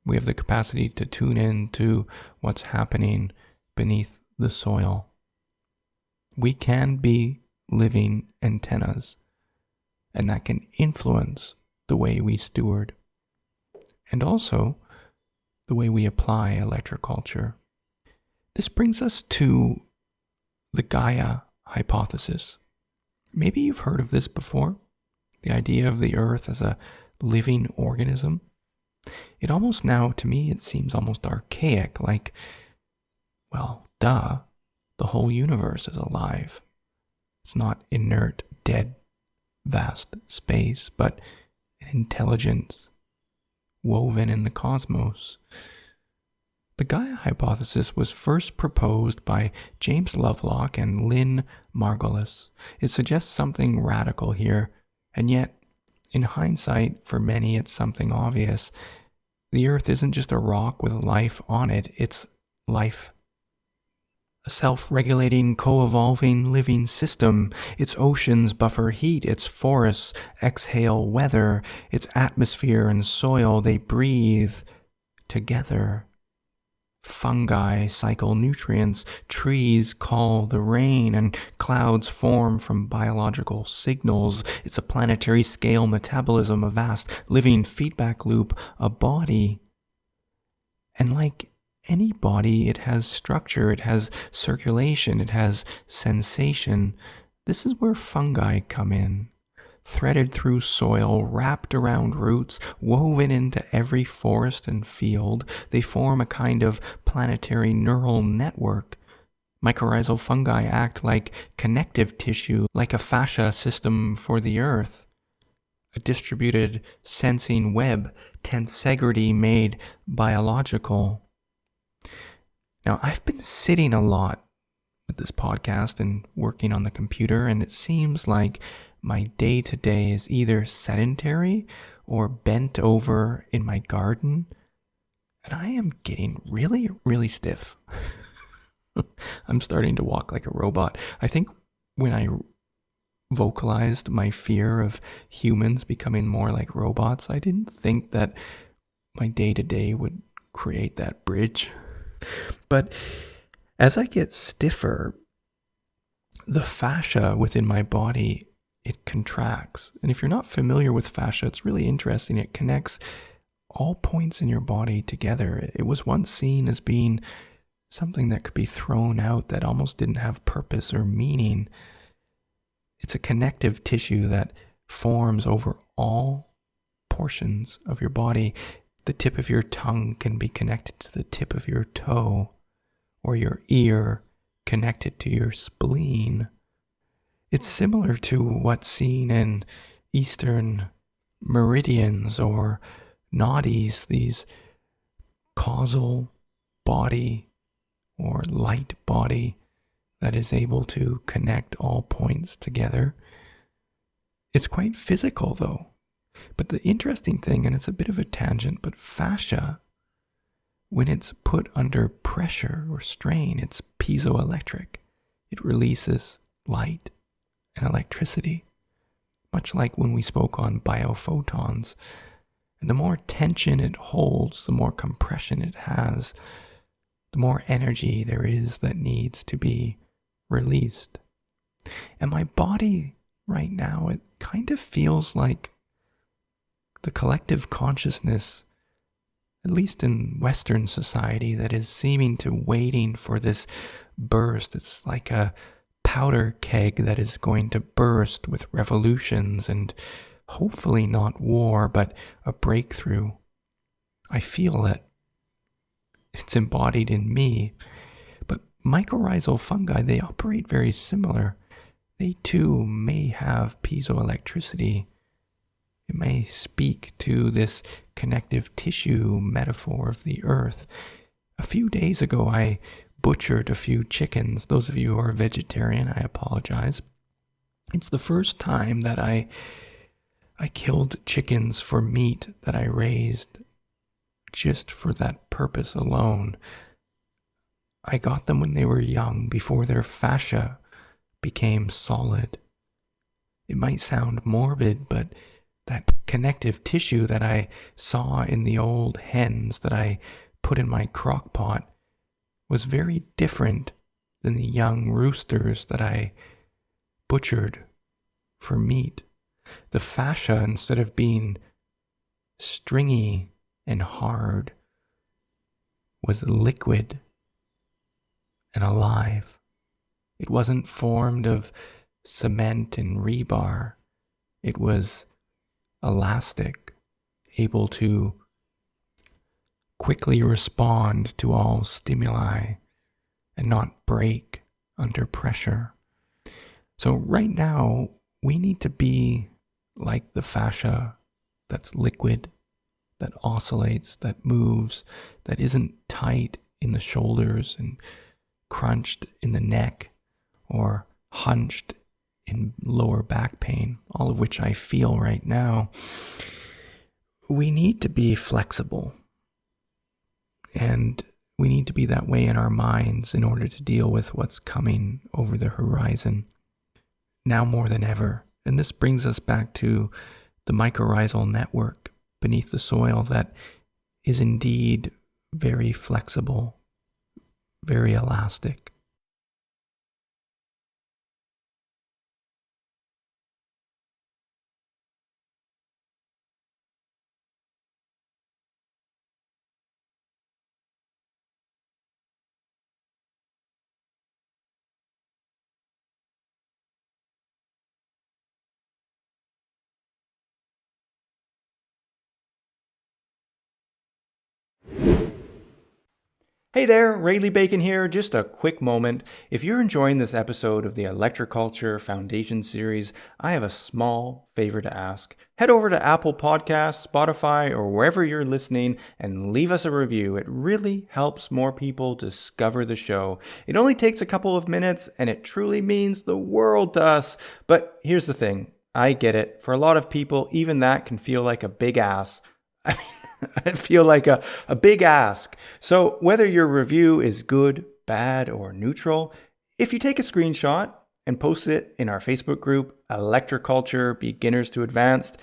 Speaker 1: We have the capacity to tune in to what's happening beneath the soil. We can be living antennas, and that can influence the way we steward, and also the way we apply electroculture. This brings us to the Gaia hypothesis. Maybe you've heard of this before, the idea of the Earth as a living organism. It almost now, to me, it seems almost archaic, like, well, duh, the whole universe is alive. It's not inert, dead, vast space, but an intelligence woven in the cosmos. The Gaia hypothesis was first proposed by James Lovelock and Lynn Margulis. It suggests something radical here, and yet, in hindsight, for many it's something obvious. The Earth isn't just a rock with life on it, it's life. A self-regulating, co-evolving living system. Its oceans buffer heat, its forests exhale weather, its atmosphere and soil, they breathe together. Fungi cycle nutrients, trees call the rain, and clouds form from biological signals. It's a planetary scale metabolism, a vast living feedback loop, a body. And like any body, it has structure, it has circulation, it has sensation. This is where fungi come in. Threaded through soil, wrapped around roots, woven into every forest and field, they form a kind of planetary neural network. Mycorrhizal fungi act like connective tissue, like a fascia system for the Earth. A distributed sensing web, tensegrity made biological. Now, I've been sitting a lot with this podcast and working on the computer, and it seems like my day-to-day is either sedentary or bent over in my garden, and I am getting really, really stiff. I'm starting to walk like a robot. I think when I vocalized my fear of humans becoming more like robots, I didn't think that my day-to-day would create that bridge. But as I get stiffer, the fascia within my body, it contracts. And if you're not familiar with fascia, it's really interesting. It connects all points in your body together. It was once seen as being something that could be thrown out, that almost didn't have purpose or meaning. It's a connective tissue that forms over all portions of your body. The tip of your tongue can be connected to the tip of your toe, or your ear connected to your spleen. It's similar to what's seen in Eastern meridians or nadis, these causal body or light body that is able to connect all points together. It's quite physical though. But the interesting thing, and it's a bit of a tangent, but fascia, when it's put under pressure or strain, it's piezoelectric. It releases light and electricity, much like when we spoke on biophotons. And the more tension it holds, the more compression it has, the more energy there is that needs to be released. And my body right now, it kind of feels like the collective consciousness, at least in Western society, that is seeming to waiting for this burst. It's like a powder keg that is going to burst with revolutions and hopefully not war, but a breakthrough. I feel it. It's embodied in me. But mycorrhizal fungi, they operate very similar. They too may have piezoelectricity. It may speak to this connective tissue metaphor of the Earth. A few days ago, I butchered a few chickens. Those of you who are vegetarian, I apologize. It's the first time that I killed chickens for meat that I raised just for that purpose alone. I got them when they were young, before their fascia became solid. It might sound morbid, but that connective tissue that I saw in the old hens that I put in my crock pot was very different than the young roosters that I butchered for meat. The fascia, instead of being stringy and hard, was liquid and alive. It wasn't formed of cement and rebar. It was elastic, able to quickly respond to all stimuli and not break under pressure. So right now, we need to be like the fascia that's liquid, that oscillates, that moves, that isn't tight in the shoulders and crunched in the neck or hunched in lower back pain, all of which I feel right now. We need to be flexible, and we need to be that way in our minds in order to deal with what's coming over the horizon now more than ever. And this brings us back to the mycorrhizal network beneath the soil that is indeed very flexible, very elastic. Hey there, Rayleigh Bacon here. Just a quick moment. If you're enjoying this episode of the Electroculture Foundation series, I have a small favor to ask. Head over to Apple Podcasts, Spotify, or wherever you're listening and leave us a review. It really helps more people discover the show. It only takes a couple of minutes and it truly means the world to us. But here's the thing. I get it. For a lot of people, even that can feel like a big ass. I feel like a big ask. So whether your review is good, bad, or neutral, if you take a screenshot and post it in our Facebook group, Electroculture Beginners to Advanced,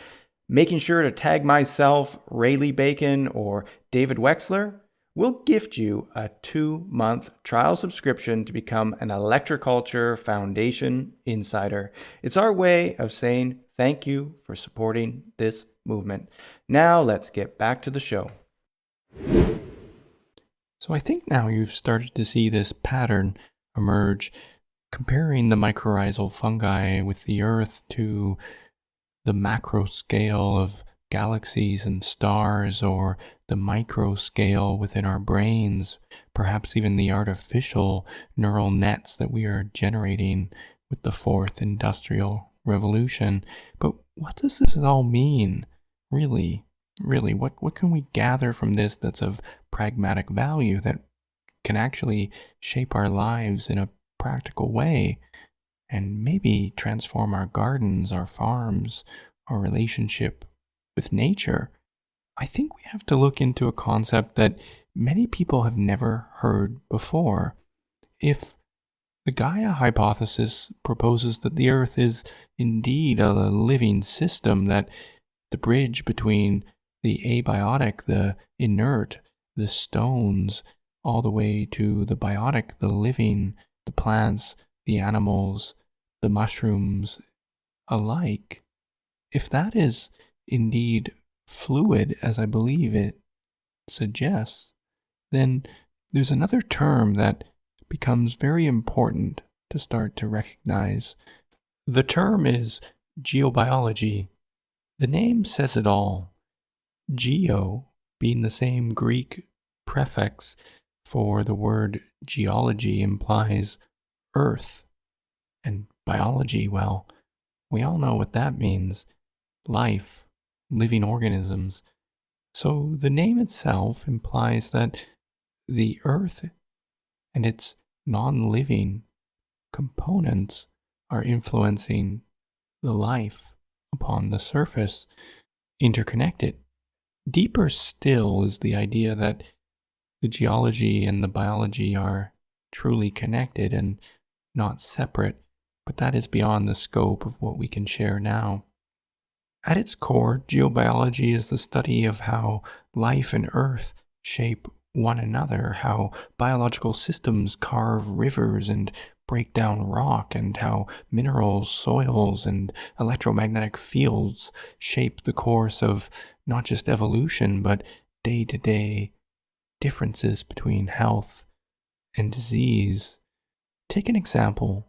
Speaker 1: making sure to tag myself, Rayleigh Bacon, or David Wexler, we'll gift you a 2-month trial subscription to become an Electroculture Foundation Insider. It's our way of saying thank you for supporting this movement. Now let's get back to the show. So I think now you've started to see this pattern emerge, comparing the mycorrhizal fungi with the Earth to the macro scale of galaxies and stars, or the micro scale within our brains, perhaps even the artificial neural nets that we are generating with the fourth industrial revolution. But what does this all mean? Really, what can we gather from this that's of pragmatic value, that can actually shape our lives in a practical way and maybe transform our gardens, our farms, our relationship with nature? I think we have to look into a concept that many people have never heard before. If the Gaia hypothesis proposes that the Earth is indeed a living system, that the bridge between the abiotic, the inert, the stones, all the way to the biotic, the living, the plants, the animals, the mushrooms alike, if that is indeed fluid, as I believe it suggests, then there's another term that becomes very important to start to recognize. The term is geobiology. The name says it all. Geo being the same Greek prefix for the word geology implies earth. And biology, well, we all know what that means. Life, living organisms. So the name itself implies that the earth and its non-living components are influencing the life upon the surface, interconnected. Deeper still is the idea that the geology and the biology are truly connected and not separate, but that is beyond the scope of what we can share now. At its core, geobiology is the study of how life and Earth shape one another, how biological systems carve rivers and break down rock, and how minerals, soils, and electromagnetic fields shape the course of not just evolution, but day-to-day differences between health and disease. Take an example.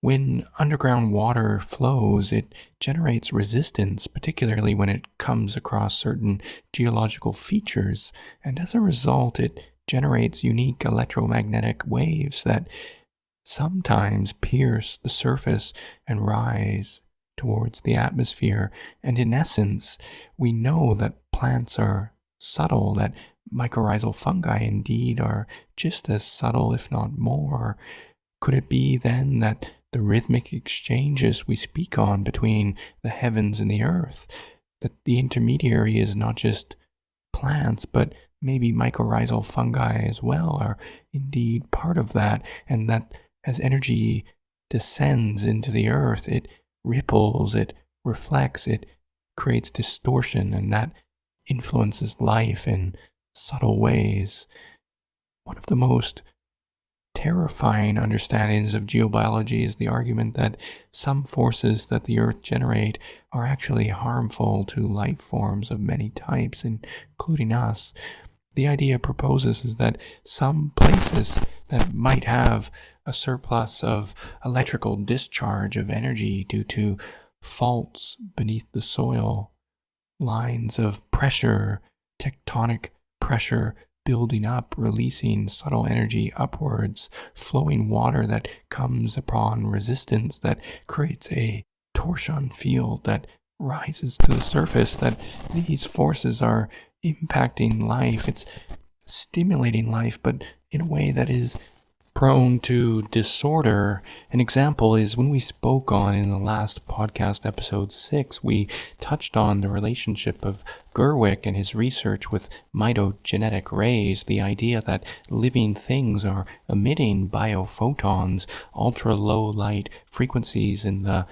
Speaker 1: When underground water flows, it generates resistance, particularly when it comes across certain geological features, and as a result, it generates unique electromagnetic waves that sometimes pierce the surface and rise towards the atmosphere. And in essence, we know that plants are subtle, that mycorrhizal fungi indeed are just as subtle, if not more. Could it be then that the rhythmic exchanges we speak on between the heavens and the earth, that the intermediary is not just plants, but maybe mycorrhizal fungi as well, are indeed part of that, and that as energy descends into the earth, it ripples, it reflects, it creates distortion, and that influences life in subtle ways. One of the most terrifying understandings of geobiology is the argument that some forces that the earth generate are actually harmful to life forms of many types, including us. The idea proposes is that some places that might have a surplus of electrical discharge of energy due to faults beneath the soil, lines of pressure, tectonic pressure building up, releasing subtle energy upwards, flowing water that comes upon resistance that creates a torsion field that rises to the surface, that these forces are impacting life. It's stimulating life, but in a way that is prone to disorder. An example is when we spoke on in the last podcast, episode 6, we touched on the relationship of Gerwick and his research with mitogenetic rays, the idea that living things are emitting biophotons, ultra-low light frequencies in the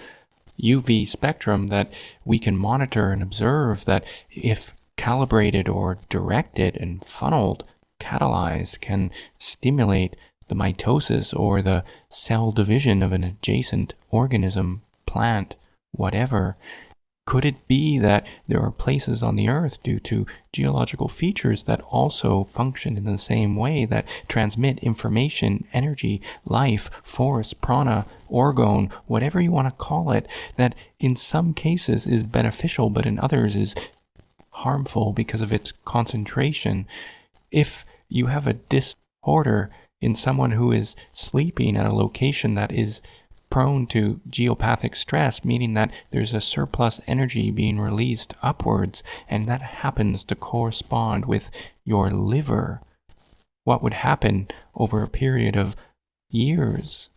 Speaker 1: UV spectrum that we can monitor and observe, that if calibrated or directed and funneled, catalyzed, can stimulate the mitosis or the cell division of an adjacent organism, plant, whatever. Could it be that there are places on the earth due to geological features that also function in the same way, that transmit information, energy, life, force, prana, orgone, whatever you want to call it, that in some cases is beneficial but in others is harmful because of its concentration? If you have a disorder in someone who is sleeping at a location that is prone to geopathic stress, meaning that there's a surplus energy being released upwards, and that happens to correspond with your liver, what would happen over a period of years?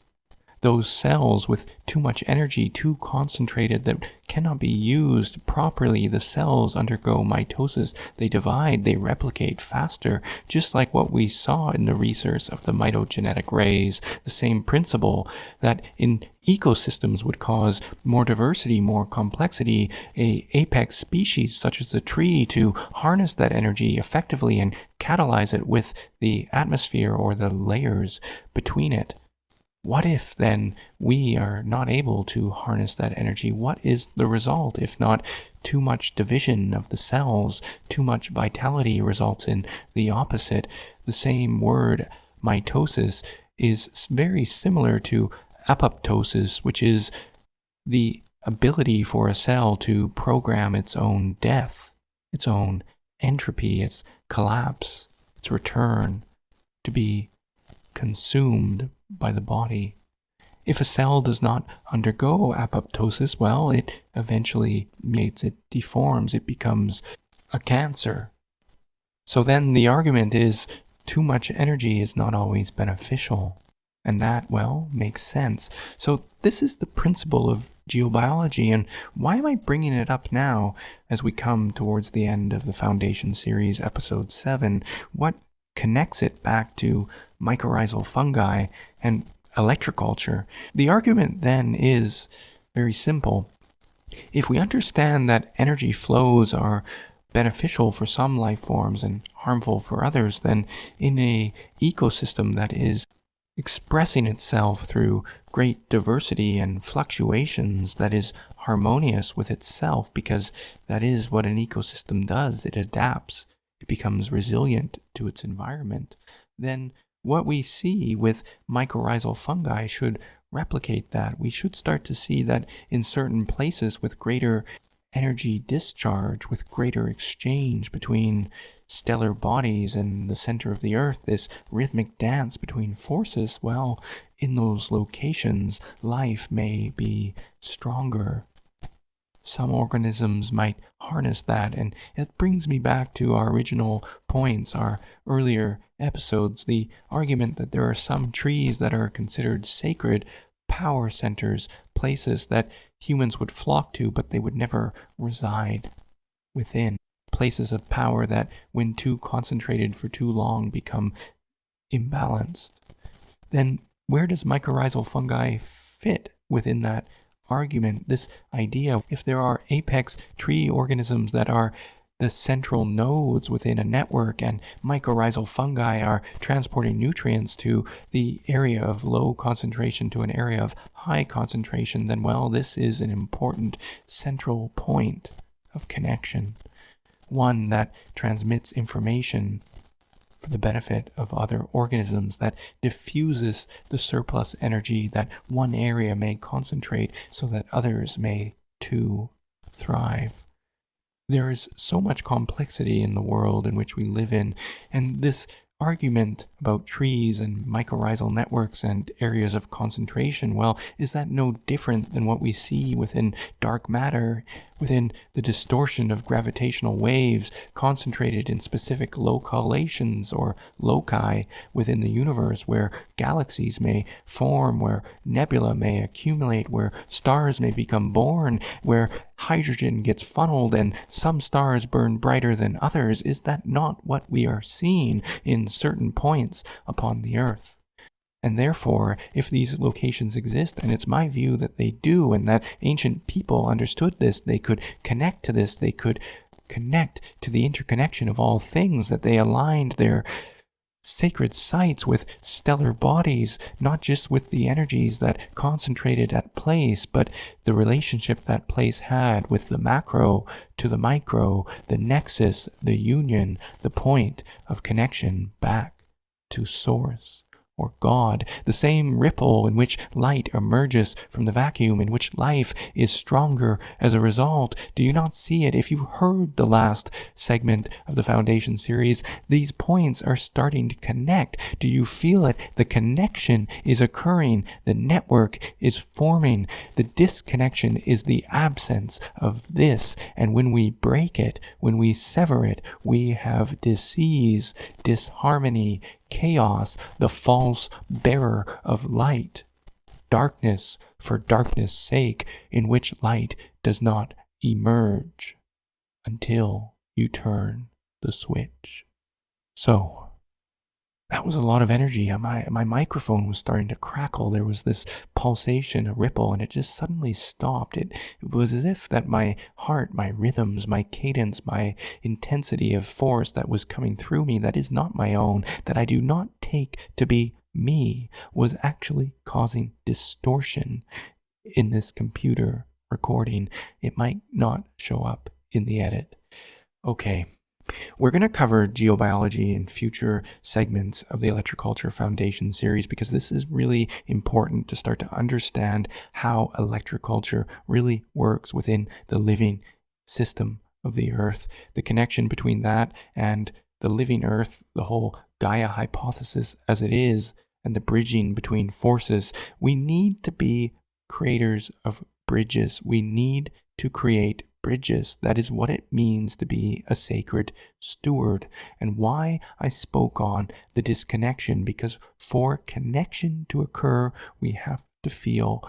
Speaker 1: Those cells with too much energy, too concentrated, that cannot be used properly, the cells undergo mitosis, they divide, they replicate faster, just like what we saw in the research of the mitogenetic rays, the same principle that in ecosystems would cause more diversity, more complexity, a apex species such as a tree to harness that energy effectively and catalyze it with the atmosphere or the layers between it. What if then we are not able to harness that energy? What is the result if not too much division of the cells? Too much vitality results in the opposite. The same word, mitosis, is very similar to apoptosis, which is the ability for a cell to program its own death, its own entropy, its collapse, its return, to be consumed by the body. If a cell does not undergo apoptosis, well, it eventually mutates, it deforms, it becomes a cancer. So then the argument is too much energy is not always beneficial. And that, well, makes sense. So this is the principle of geobiology, and why am I bringing it up now as we come towards the end of the Foundation series, episode 7? What connects it back to mycorrhizal fungi and electroculture? The argument then is very simple. If we understand that energy flows are beneficial for some life forms and harmful for others, then in a ecosystem that is expressing itself through great diversity and fluctuations, that is harmonious with itself, because that is what an ecosystem does. It adapts, it becomes resilient to its environment. Then what we see with mycorrhizal fungi should replicate that. We should start to see that in certain places with greater energy discharge, with greater exchange between stellar bodies and the center of the earth, this rhythmic dance between forces, well, in those locations, life may be stronger. Some organisms might harness that, and it brings me back to our original points, our earlier episodes, the argument that there are some trees that are considered sacred power centers, places that humans would flock to, but they would never reside within. Places of power that, when too concentrated for too long, become imbalanced. Then where does mycorrhizal fungi fit within that argument, this idea? If there are apex tree organisms that are the central nodes within a network, and mycorrhizal fungi are transporting nutrients to the area of low concentration to an area of high concentration, then, well, this is an important central point of connection, one that transmits information for the benefit of other organisms, that diffuses the surplus energy that one area may concentrate so that others may too thrive. There is so much complexity in the world in which we live in, and this argument about trees and mycorrhizal networks and areas of concentration, well, is that no different than what we see within dark matter, within the distortion of gravitational waves concentrated in specific locations or loci within the universe, where galaxies may form, where nebula may accumulate, where stars may become born, where hydrogen gets funneled and some stars burn brighter than others? Is that not what we are seeing in certain points upon the earth? And therefore, if these locations exist, and it's my view that they do, and that ancient people understood this, they could connect to this, they could connect to the interconnection of all things, that they aligned their sacred sites with stellar bodies, not just with the energies that concentrated at place, but the relationship that place had with the macro to the micro, the nexus, the union, the point of connection back to source or God, the same ripple in which light emerges from the vacuum, in which life is stronger as a result. Do you not see it? If you heard the last segment of the Foundation series, these points are starting to connect. Do you feel it? The connection is occurring. The network is forming. The disconnection is the absence of this. And when we break it, when we sever it, we have disease, disharmony, chaos, the false bearer of light, darkness for darkness' sake, in which light does not emerge until you turn the switch. So, that was a lot of energy. My microphone was starting to crackle. There was this pulsation, a ripple, and it just suddenly stopped. It was as if that my heart, my rhythms, my cadence, my intensity of force that was coming through me, that is not my own, that I do not take to be me, was actually causing distortion in this computer recording. It might not show up in the edit. Okay. We're going to cover geobiology in future segments of the Electroculture Foundation series, because this is really important to start to understand how electroculture really works within the living system of the Earth, the connection between that and the living Earth, the whole Gaia hypothesis as it is, and the bridging between forces. We need to be creators of bridges. We need to create bridges. That is what it means to be a sacred steward, and why I spoke on the disconnection, because for connection to occur, we have to feel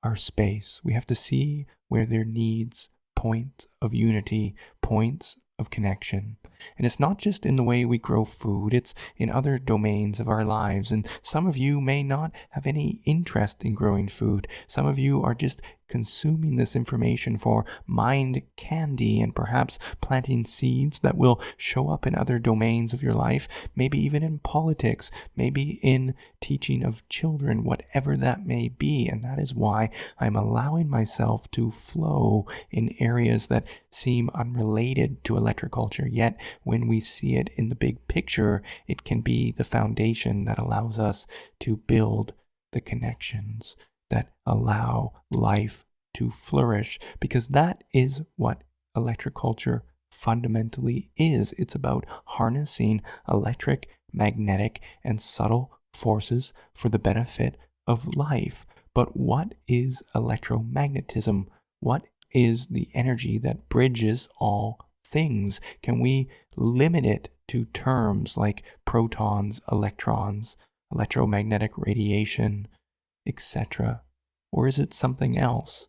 Speaker 1: our space. We have to see where there needs points of unity, points of connection. And it's not just in the way we grow food, it's in other domains of our lives. And some of you may not have any interest in growing food. Some of you are just consuming this information for mind candy and perhaps planting seeds that will show up in other domains of your life, maybe even in politics, maybe in teaching of children, whatever that may be. And that is why I'm allowing myself to flow in areas that seem unrelated to electroculture, yet when we see it in the big picture, it can be the foundation that allows us to build the connections that allow life to flourish, because that is what electroculture fundamentally is. It's about harnessing electric, magnetic, and subtle forces for the benefit of life. But what is electromagnetism? What is the energy that bridges all things? Can we limit it to terms like protons, electrons, electromagnetic radiation, etc.? Or is it something else?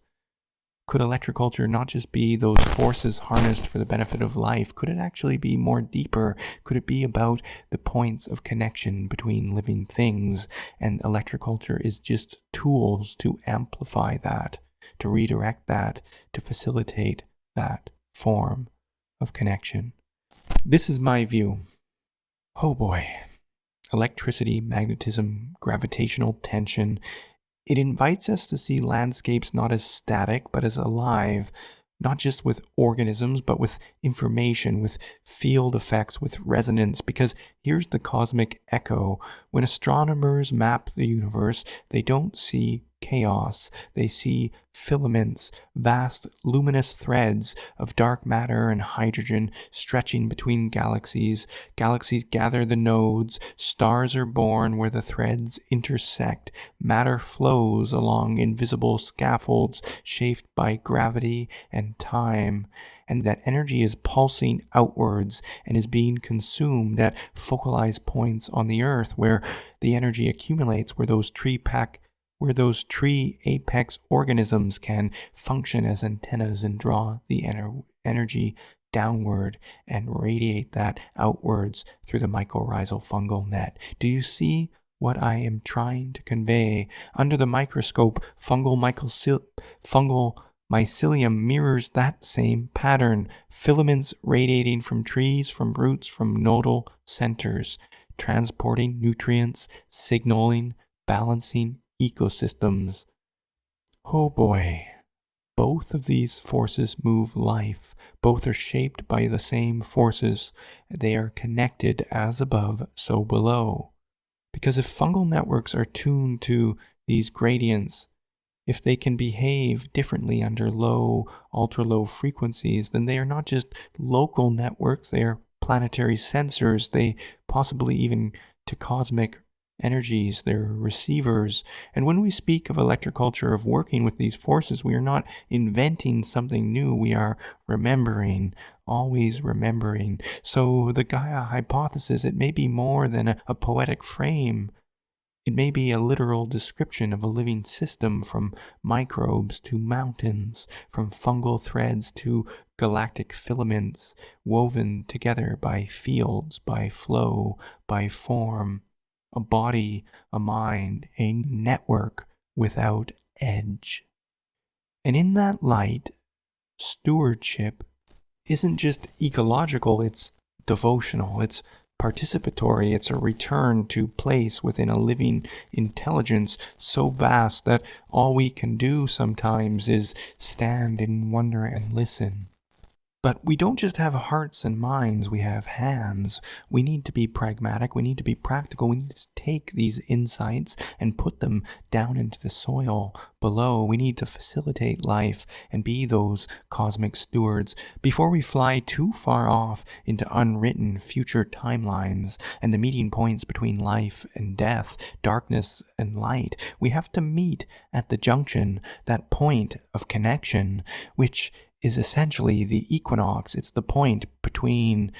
Speaker 1: Could electroculture not just be those forces harnessed for the benefit of life? Could it actually be more deeper? Could it be about the points of connection between living things? And electroculture is just tools to amplify that, to redirect that, to facilitate that form of connection. This is my view. Oh boy. Electricity, magnetism, gravitational tension. It invites us to see landscapes not as static, but as alive, not just with organisms, but with information, with field effects, with resonance. Because here's the cosmic echo. When astronomers map the universe, they don't see chaos. They see filaments, vast luminous threads of dark matter and hydrogen stretching between galaxies. Galaxies gather the nodes. Stars are born where the threads intersect. Matter flows along invisible scaffolds shaped by gravity and time. And that energy is pulsing outwards and is being consumed at focalized points on the earth where the energy accumulates, where those tree apex organisms can function as antennas and draw the energy downward and radiate that outwards through the mycorrhizal fungal net. Do you see what I am trying to convey? Under the microscope, fungal mycelium mirrors that same pattern. Filaments radiating from trees, from roots, from nodal centers, transporting nutrients, signaling, balancing ecosystems. Oh boy. Both of these forces move life. Both are shaped by the same forces. They are connected as above, so below. Because if fungal networks are tuned to these gradients, if they can behave differently under low, ultra-low frequencies, then they are not just local networks, they are planetary sensors. They possibly even to cosmic energies, they're receivers. And when we speak of electroculture, of working with these forces, we are not inventing something new. We are remembering, always remembering. So the Gaia hypothesis, it may be more than a poetic frame. It may be a literal description of a living system, from microbes to mountains, from fungal threads to galactic filaments, woven together by fields, by flow, by form. A body, a mind, a network without edge. And in that light, stewardship isn't just ecological, it's devotional, it's participatory, it's a return to place within a living intelligence so vast that all we can do sometimes is stand in wonder and listen. But we don't just have hearts and minds, we have hands. We need to be pragmatic, we need to be practical, we need to take these insights and put them down into the soil below. We need to facilitate life and be those cosmic stewards before we fly too far off into unwritten future timelines and the meeting points between life and death, darkness and light. We have to meet at the junction, that point of connection, which is essentially the equinox. It's the point between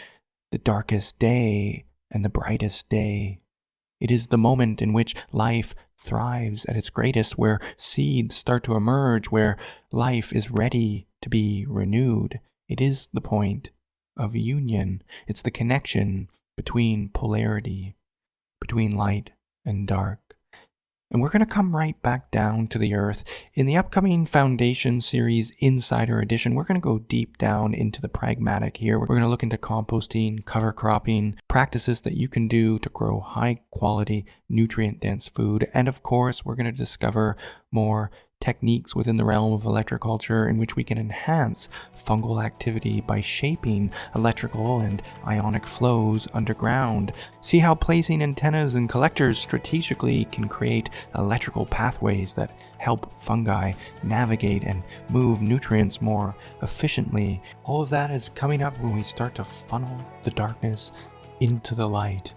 Speaker 1: the darkest day and the brightest day. It is the moment in which life thrives at its greatest, where seeds start to emerge, where life is ready to be renewed. It is the point of union. It's the connection between polarity, between light and dark. And we're going to come right back down to the earth. In the upcoming Foundation Series Insider Edition, we're going to go deep down into the pragmatic here. We're going to look into composting, cover cropping, practices that you can do to grow high quality, nutrient-dense food. And of course, we're going to discover more techniques within the realm of electroculture in which we can enhance fungal activity by shaping electrical and ionic flows underground. See how placing antennas and collectors strategically can create electrical pathways that help fungi navigate and move nutrients more efficiently. All of that is coming up when we start to funnel the darkness into the light.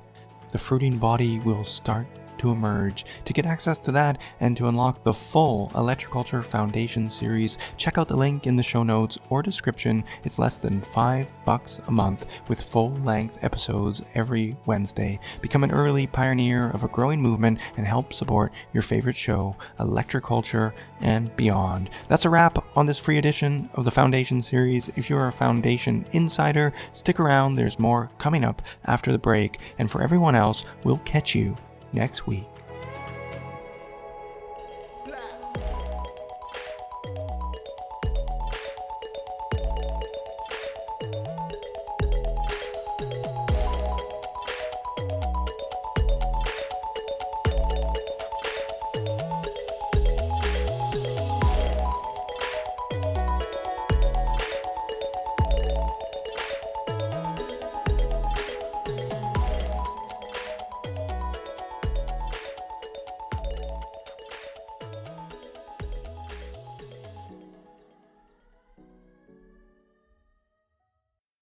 Speaker 1: The fruiting body will start to emerge. To get access to that and to unlock the full Electroculture Foundation series, check out the link in the show notes or description. It's less than $5 a month with full-length episodes every Wednesday. Become an early pioneer of a growing movement and help support your favorite show, Electroculture and beyond. That's a wrap on this free edition of the Foundation series. If you're a Foundation insider, stick around. There's more coming up after the break. And for everyone else, we'll catch you next week.